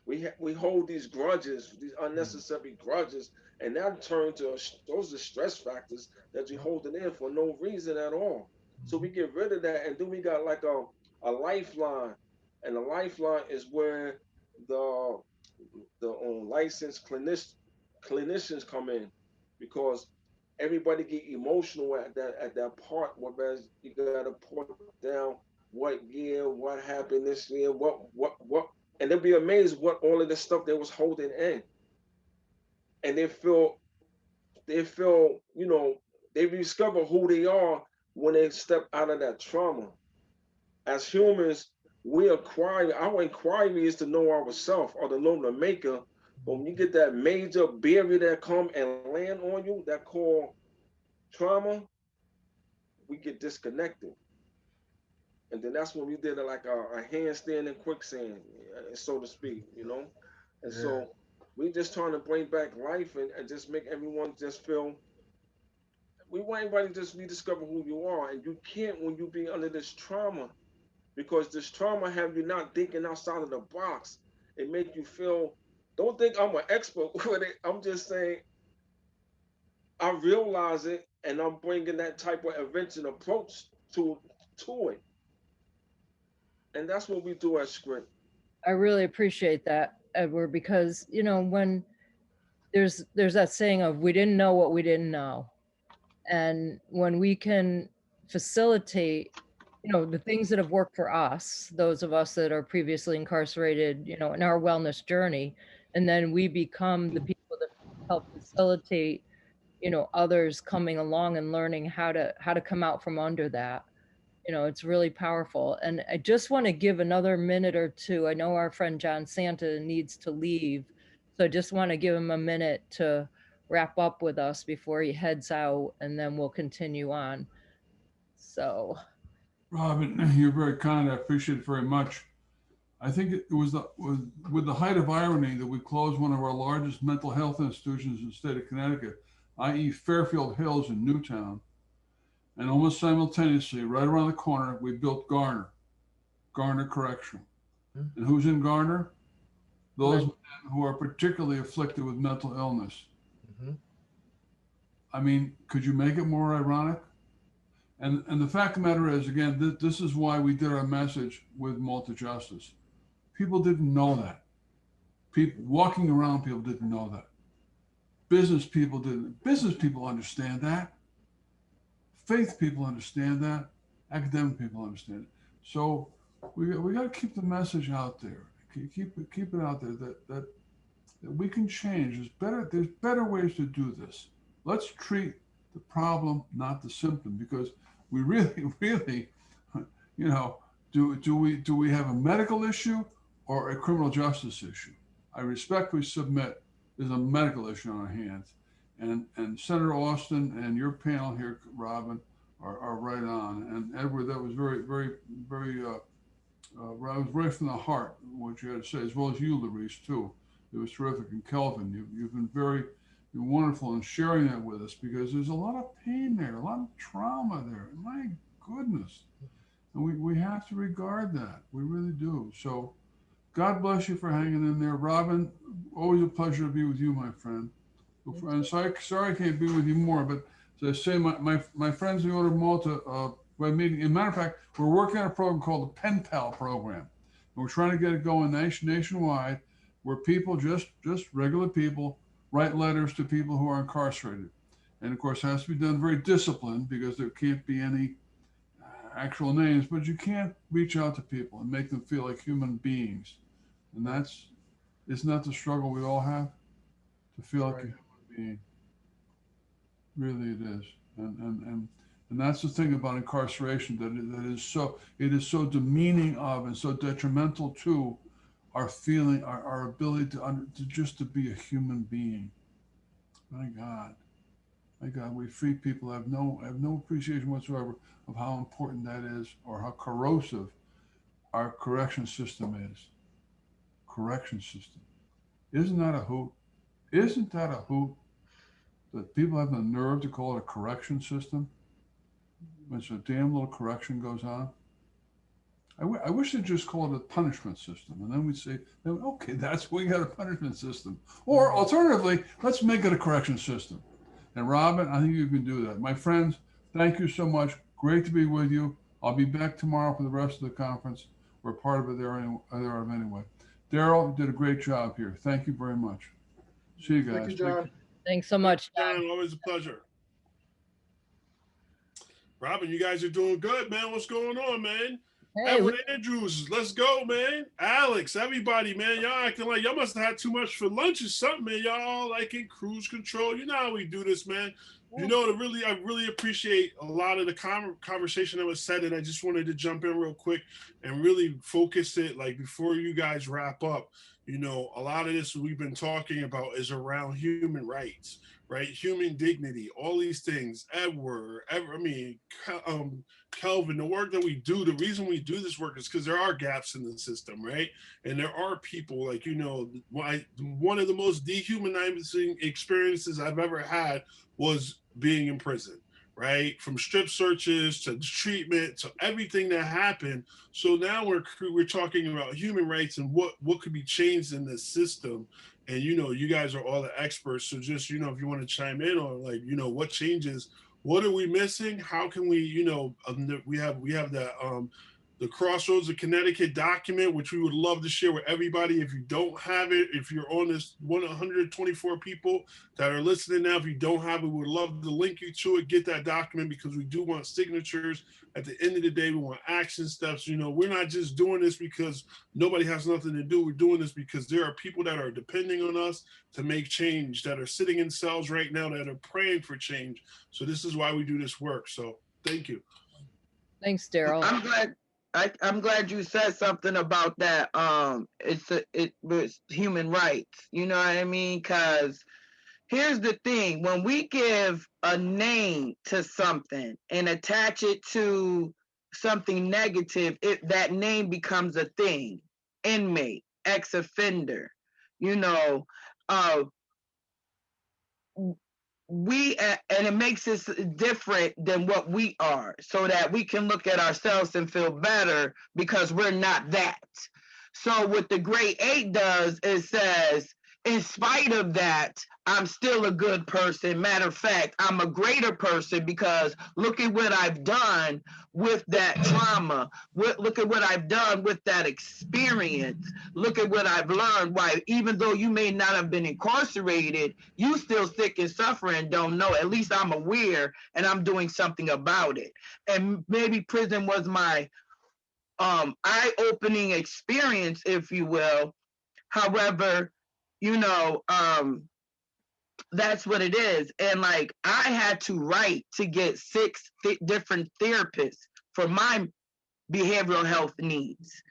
We hold these grudges, these unnecessary grudges, and that turn to those are stress factors that you holding in for no reason at all. So we get rid of that, and then we got like a lifeline, and the lifeline is where the licensed clinicians come in, because everybody get emotional at that part, whereas you gotta put down what year, what happened this year, what, and they'll be amazed what all of the stuff they was holding in, and they feel, you know, they discover who they are when they step out of that trauma. As humans, our inquiry is to know ourselves or to know the maker. But when you get that major barrier that come and land on you, that called trauma, we get disconnected. And then that's when we did like a handstand in quicksand, so to speak, you know? And so we just trying to bring back life and just make everyone just feel, we want everybody to just rediscover who you are. And you can't when you be under this trauma, because this trauma have you not thinking outside of the box. It make you feel, don't think I'm an expert with it. I'm just saying I realize it, and I'm bringing that type of invention approach to it. And that's what we do at Script. I really appreciate that, Edward, because, you know, when there's that saying of we didn't know what we didn't know. And when we can facilitate, you know, the things that have worked for us, those of us that are previously incarcerated, you know, in our wellness journey, and then we become the people that help facilitate, you know, others coming along and learning how to come out from under that. You know, it's really powerful. And I just want to give another minute or two. I know our friend John Santa needs to leave, so I just want to give him a minute to wrap up with us before he heads out, and then we'll continue on. So, Robyn, you're very kind. I appreciate it very much. I think it was with the height of irony that we closed one of our largest mental health institutions in the state of Connecticut, i.e. Fairfield Hills in Newtown. And almost simultaneously, right around the corner, we built Garner Correctional. And who's in Garner? Those men who are particularly afflicted with mental illness. I mean, could you make it more ironic? And the fact of the matter is, again, this is why we did our message with multi-justice. People didn't know that. People walking around, people didn't know that. Business people didn't. Business people understand that. Faith people understand that. Academic people understand it. So we got to keep the message out there. Keep it out there that we can change. There's better ways to do this. Let's treat the problem, not the symptom, because we really, you know, do we have a medical issue or a criminal justice issue? I respectfully submit there's a medical issue on our hands. And Senator Austin and your panel here, Robyn, are right on. And Edward, that was very was right from the heart, what you had to say, as well as you, LaResse, too. It was terrific. And Kelvin, you've been very wonderful in sharing that with us, because there's a lot of pain there, a lot of trauma there. My goodness. And we have to regard that. We really do. So God bless you for hanging in there. Robyn, always a pleasure to be with you, my friend. And sorry I can't be with you more, but as I say, my friends in the Order of Malta, we're meeting. As a matter of fact, we're working on a program called the Pen Pal program. And we're trying to get it going nationwide, where people, just regular people, write letters to people who are incarcerated. And of course, it has to be done very disciplined, because there can't be any actual names, but you can't reach out to people and make them feel like human beings. And isn't that the struggle we all have? To feel like a human being. Really it is. And that's the thing about incarceration, that it is so demeaning of and so detrimental to our feeling, our ability to be a human being. My God, we free people have no appreciation whatsoever of how important that is, or how corrosive our correction system is. Correction system. Isn't that a hoot? Isn't that a hoot that people have the nerve to call it a correction system? When so damn little correction goes on. I wish they'd just call it a punishment system, and then we'd say, okay, we got a punishment system. Or alternatively, let's make it a correction system. And Robyn, I think you can do that. My friends, thank you so much. Great to be with you. I'll be back tomorrow for the rest of the conference. We're part of it there anyway. Daryl did a great job here. Thank you very much. See you guys. Thank you, John. thanks so much, John, always a pleasure. Robyn, you guys are doing good, man. What's going on, man? Hey, Edward Andrews, let's go, man. Alex, everybody, man. Y'all acting like y'all must have had too much for lunch or something, man. Y'all like in cruise control. You know how we do this, man. You know, I really appreciate a lot of the conversation that was said, and I just wanted to jump in real quick and really focus it, like, before you guys wrap up. You know, a lot of this we've been talking about is around human rights, right? Human dignity, all these things. Kelvin, the work that we do, the reason we do this work is because there are gaps in the system, right? And there are people, like, you know, one of the most dehumanizing experiences I've ever had was being in prison, right? From strip searches to treatment to everything that happened. So now we're talking about human rights and what could be changed in the system. And, you know, you guys are all the experts. So just, you know, if you want to chime in on, like, you know, what changes, what are we missing? How can we, you know, we have the Crossroads of Connecticut document, which we would love to share with everybody. If you don't have it, if you're on this 124 people that are listening now, if you don't have it, we would love to link you to it, get that document, because we do want signatures. At the end of the day, we want action steps. You know, we're not just doing this because nobody has nothing to do. We're doing this because there are people that are depending on us to make change, that are sitting in cells right now, that are praying for change. So this is why we do this work. So thank you. Thanks, Daryl. I'm glad you said something about that. It was human rights. You know what I mean? Because here's the thing: when we give a name to something and attach it to something negative, that name becomes a thing. Inmate, ex-offender. You know, uh, and it makes us different than what we are, so that we can look at ourselves and feel better because we're not that. So what the grade 8 does is says, in spite of that, I'm still a good person. Matter of fact, I'm a greater person because look at what I've done with that trauma. Look at what I've done with that experience. Look at what I've learned. Why, even though you may not have been incarcerated, you still sick and suffering, don't know. At least I'm aware and I'm doing something about it. And maybe prison was my eye-opening experience, if you will. However, that's what it is. And like, I had to write to get 6 different therapists for my behavioral health needs,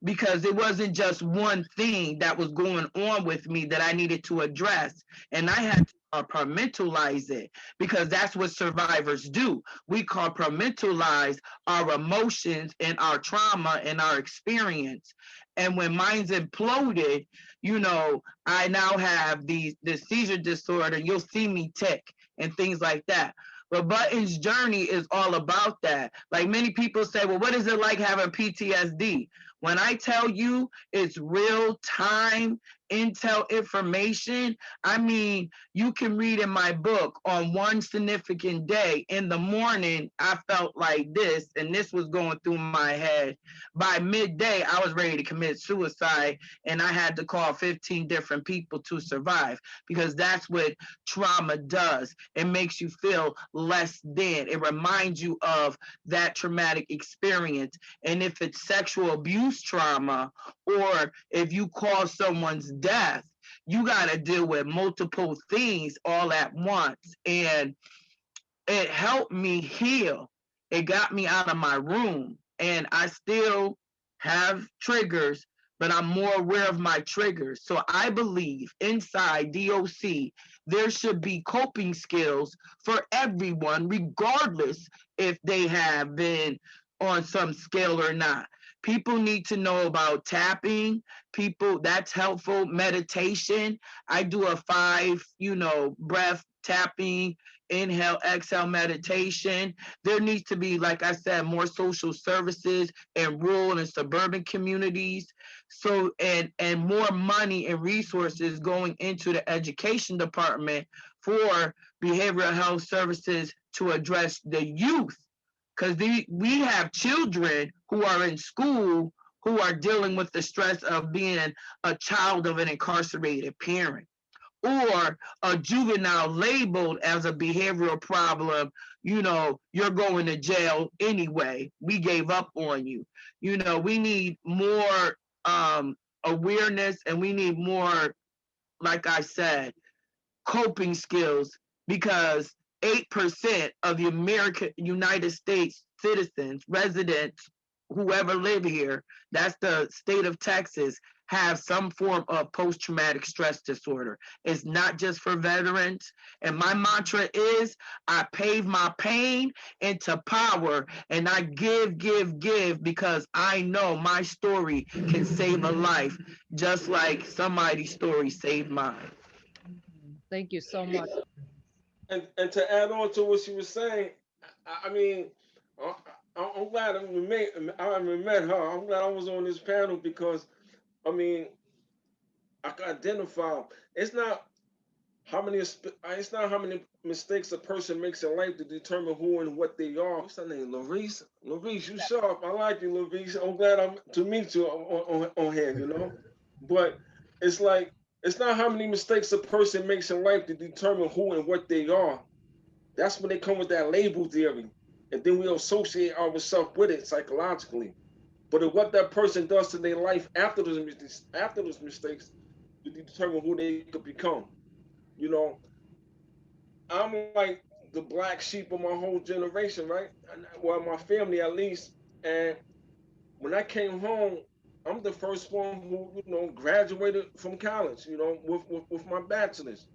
because it wasn't just one thing that was going on with me that I needed to address. And I had to compartmentalize it, because that's what survivors do. We compartmentalize our emotions and our trauma and our experience. And when mine's imploded, I now have the seizure disorder. You'll see me tick and things like that. But Button's journey is all about that. Like, many people say, well, what is it like having PTSD? When I tell you it's real time intel information, I mean, you can read in my book, on one significant day in the morning, I felt like this, and this was going through my head. By midday, I was ready to commit suicide, and I had to call 15 different people to survive, because that's what trauma does. It makes you feel less than. It reminds you of that traumatic experience. And if it's sexual abuse trauma, or if you cause someone's death, you got to deal with multiple things all at once. And it helped me heal. It got me out of my room. And I still have triggers, but I'm more aware of my triggers. So I believe inside DOC, there should be coping skills for everyone, regardless if they have been on some scale or not. People need to know about tapping. That's helpful. Meditation. I do a 5, breath tapping, inhale, exhale meditation. There needs to be, like I said, more social services in rural and suburban communities. So, and more money and resources going into the education department for behavioral health services to address the youth. Because we have children who are in school who are dealing with the stress of being a child of an incarcerated parent, or a juvenile labeled as a behavioral problem. You're going to jail anyway. We gave up on you. We need more awareness, and we need more, like I said, coping skills, because 8% of the United States citizens, residents, whoever live here, that's the state of Texas, have some form of post-traumatic stress disorder. It's not just for veterans. And my mantra is, I pave my pain into power, and I give, because I know my story can save a life, just like somebody's story saved mine. Thank you so much. And to add on to what she was saying, I mean, I'm glad I met her. I'm glad I was on this panel, because, I mean, I can identify. It's not how many mistakes a person makes in life to determine who and what they are. What's her name? LaResse. LaResse, you sharp. I like you, LaResse. I'm glad to meet you on here. But it's like, it's not how many mistakes a person makes in life to determine who and what they are. That's when they come with that label theory. And then we associate ourselves with it psychologically. But if what that person does to their life after those mistakes to determine who they could become. I'm like the black sheep of my whole generation, right? Well, my family at least. And when I came home, I'm the first one who, graduated from college, with my bachelor's,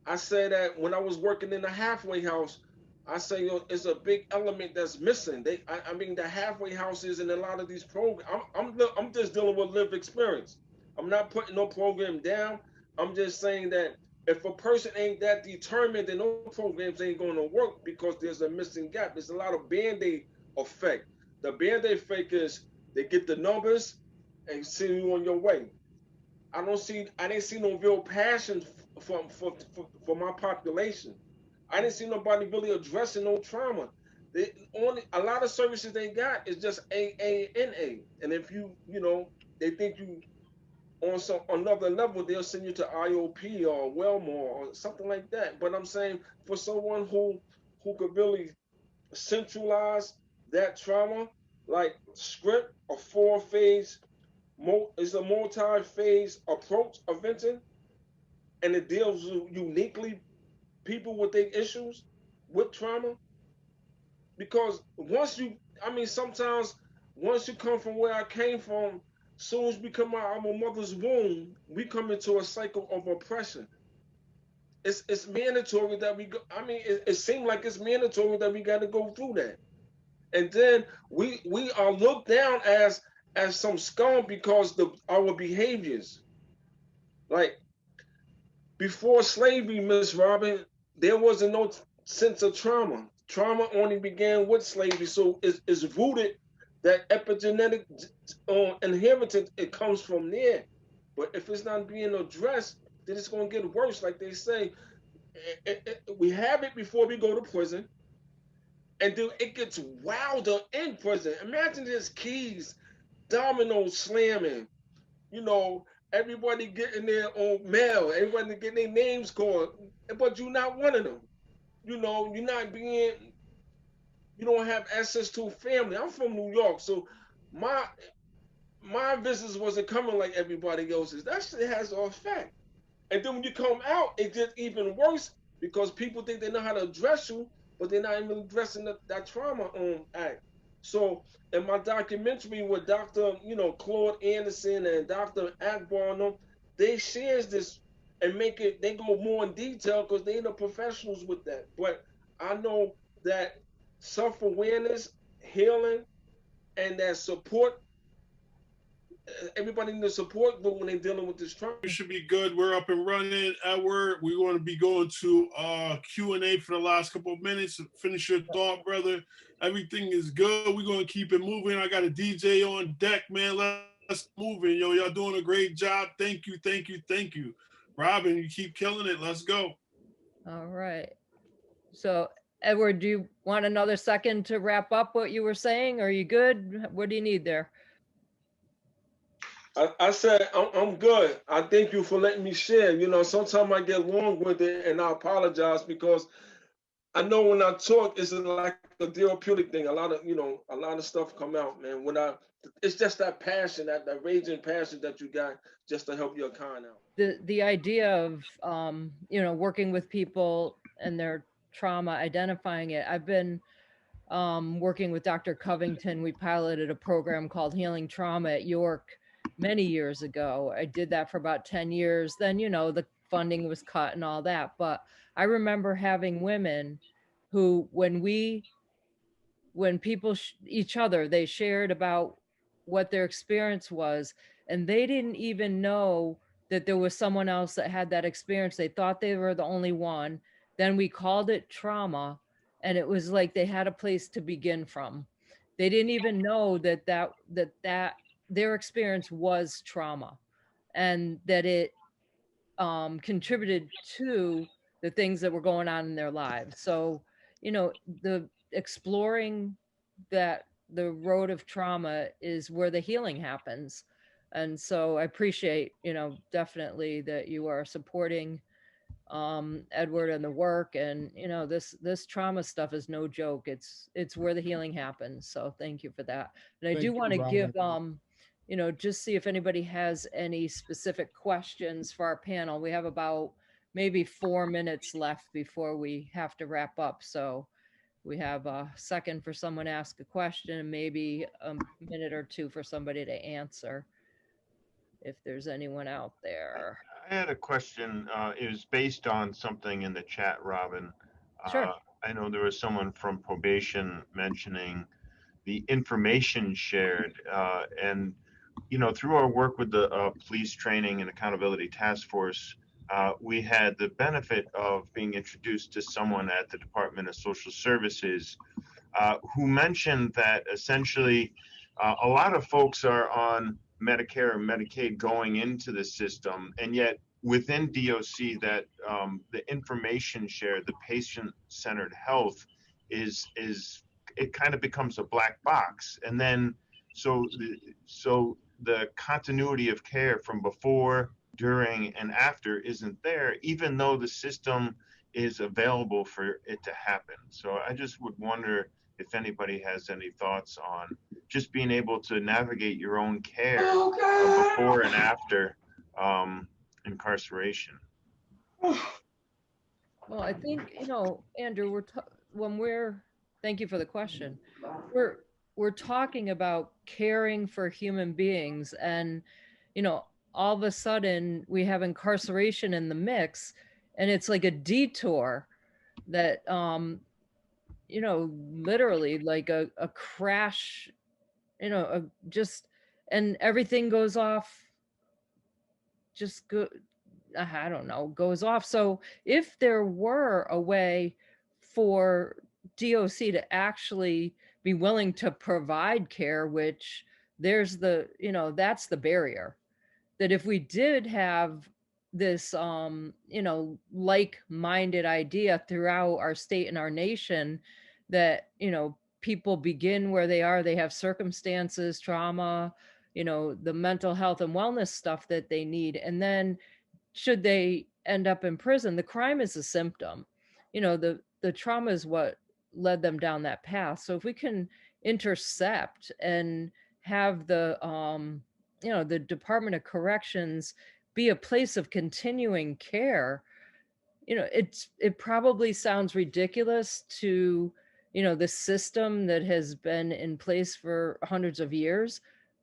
I say that when I was working in the halfway house, I say, it's a big element that's missing. I mean, the halfway houses in a lot of these programs. I'm just dealing with lived experience. I'm not putting no program down. I'm just saying that if a person ain't that determined, then no programs ain't going to work because there's a missing gap. There's a lot of band-aid effect. The band-aid effect is they get the numbers and send you on your way. I didn't see no real passion for my population. I didn't see nobody really addressing no trauma. A lot of services they got is just AA. And if they think you on some another level, they'll send you to IOP or Wellmore or something like that. But I'm saying for someone who could really centralize that trauma, like script, a 4-phase, it's a multi-phase approach of venting, and it deals uniquely people with their issues with trauma. Because sometimes once you come from where I came from, soon as we come out of our mother's womb, we come into a cycle of oppression. It's mandatory that we go. It seems like it's mandatory that we got to go through that, and then we are looked down as some scum because our behaviors. Like before slavery, Miss Robyn, there wasn't no sense of trauma. Trauma only began with slavery, so it's rooted that epigenetic inheritance. It comes from there, but if it's not being addressed, then it's going to get worse. Like they say, we have it before we go to prison, and then it gets wilder in prison. Imagine there's keys, dominoes slamming, everybody getting their own mail, everybody getting their names called, but you're not one of them. You're not being, you don't have access to a family. I'm from New York, so my visits wasn't coming like everybody else's. That shit has an effect. And then when you come out, it gets even worse because people think they know how to address you, but they're not even addressing that trauma act. So in my documentary with Dr. Claude Anderson and Dr. Akbar and them, they shares this and they go more in detail because they're the professionals with that. But I know that self-awareness, healing, and that support, everybody needs support, but when they're dealing with this trauma. We should be good. We're up and running. Edward, we want to be going to Q&A for the last couple of minutes. Finish your thought, brother. Everything is good. We're going to keep it moving. I got a DJ on deck, man. Let's move it. Yo, y'all doing a great job. Thank you, thank you, thank you. Robyn, you keep killing it. Let's go. All right. So, Edward, do you want another second to wrap up what you were saying? Are you good? What do you need there? I said, I'm good. I thank you for letting me share. Sometimes I get long with it, and I apologize because I know when I talk, it's like a therapeutic thing. A lot of stuff come out, man. It's just that passion, that raging passion that you got just to help your kind out. The idea of, working with people and their trauma, identifying it. I've been working with Dr. Covington. We piloted a program called Healing Trauma at York many years ago. I did that for about 10 years. Then, the funding was cut and all that. But I remember having women who, when people, each other, they shared about what their experience was, and they didn't even know that there was someone else that had that experience. They thought they were the only one. Then we called it trauma, and it was like they had a place to begin from. They didn't even know that their experience was trauma, and that it contributed to the things that were going on in their lives. So, the exploring that the road of trauma is where the healing happens. And so I appreciate, definitely that you are supporting Edward and the work. And, this trauma stuff is no joke. It's where the healing happens. So thank you for that. And I do want to give, just see if anybody has any specific questions for our panel. We have about maybe 4 minutes left before we have to wrap up. So we have a second for someone to ask a question and maybe a minute or two for somebody to answer, if there's anyone out there. I had a question. It was based on something in the chat, Robyn. Sure. I know there was someone from probation mentioning the information shared, and through our work with the police training and accountability task force, we had the benefit of being introduced to someone at the Department of Social Services who mentioned that essentially a lot of folks are on Medicare or Medicaid going into the system, and yet within DOC that the information shared, the patient-centered health it kind of becomes a black box. And then so the continuity of care from before, during, and after isn't there, even though the system is available for it to happen. So I just would wonder if anybody has any thoughts on just being able to navigate your own care before and after incarceration. Well, I think, Andrew, thank you for the question. We're talking about caring for human beings, and, all of a sudden we have incarceration in the mix, and it's like a detour that, literally like a crash, and everything goes off, I don't know, goes off. So if there were a way for DOC to actually be willing to provide care, which that's the barrier, that if we did have this, like-minded idea throughout our state and our nation, that, people begin where they are, they have circumstances, trauma, the mental health and wellness stuff that they need. And then should they end up in prison, the crime is a symptom. The trauma is what led them down that path. So if we can intercept and have the Department of Corrections be a place of continuing care, it probably sounds ridiculous to, the system that has been in place for hundreds of years,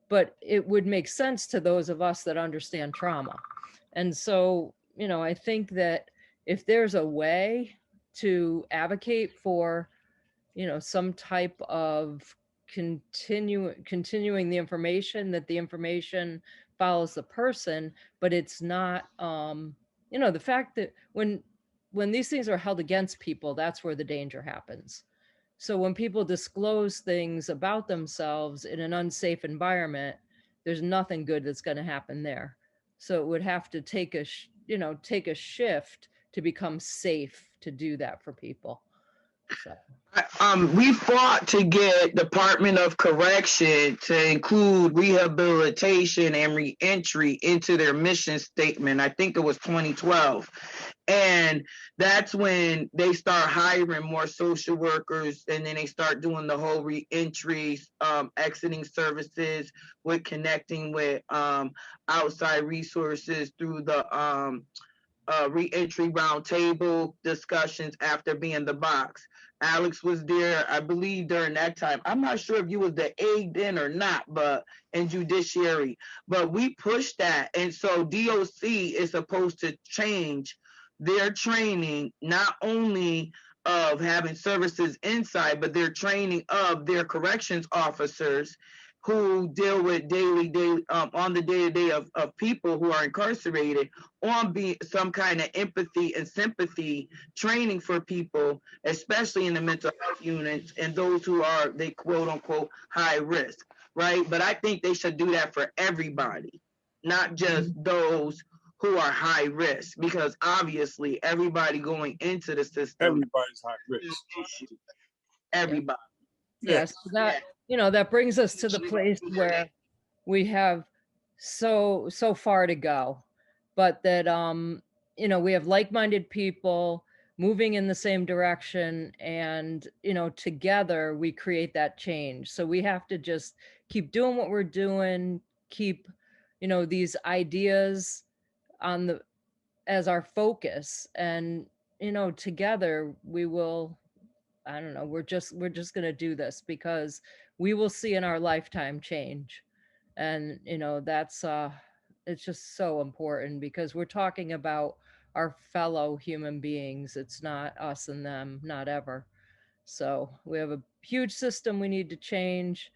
but it would make sense to those of us that understand trauma. And so, I think that if there's a way to advocate for, some type of continuing the information, that the information follows the person, but it's not, the fact that when these things are held against people, that's where the danger happens. So when people disclose things about themselves in an unsafe environment, there's nothing good that's going to happen there. So it would have to take a shift to become safe to do that for people. So. We fought to get Department of Correction to include rehabilitation and reentry into their mission statement. I think it was 2012. And that's when they start hiring more social workers, and then they start doing the whole reentry, exiting services with connecting with outside resources through the reentry roundtable discussions after being the box. Alex was there, I believe, during that time. I'm not sure if you was the aide then or not, but in judiciary. But we pushed that, and so DOC is supposed to change their training, not only of having services inside, but their training of their corrections officers who deal with daily on the day-to-day of people who are incarcerated, on being some kind of empathy and sympathy training for people, especially in the mental health units and those who are, they quote unquote, high risk, right? But I think they should do that for everybody, not just those who are high risk, because obviously everybody going into the system, Everybody's high risk. Everybody. Yes, that brings us to the place where we have so far to go, but that we have like-minded people moving in the same direction, and together we create that change. So we have to just keep doing what we're doing, keep these ideas on as our focus. And, you know, together we will, I don't know, we're just going to do this because we will see in our lifetime change. And, you know, that's, it's just so important because we're talking about our fellow human beings. It's not us and them, not ever. So we have a huge system we need to change,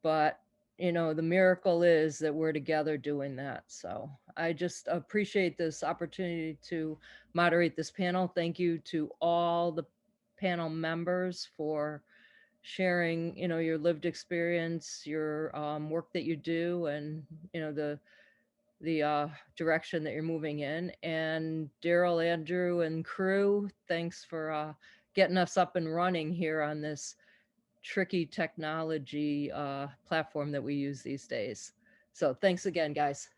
but you know, the miracle is that we're together doing that. So I just appreciate this opportunity to moderate this panel. Thank you to all the panel members for sharing, you know, your lived experience, your work that you do, and you know, the direction that you're moving in. And Daryl, Andrew, and crew, thanks for getting us up and running here on this tricky technology platform that we use these days. So thanks again, guys.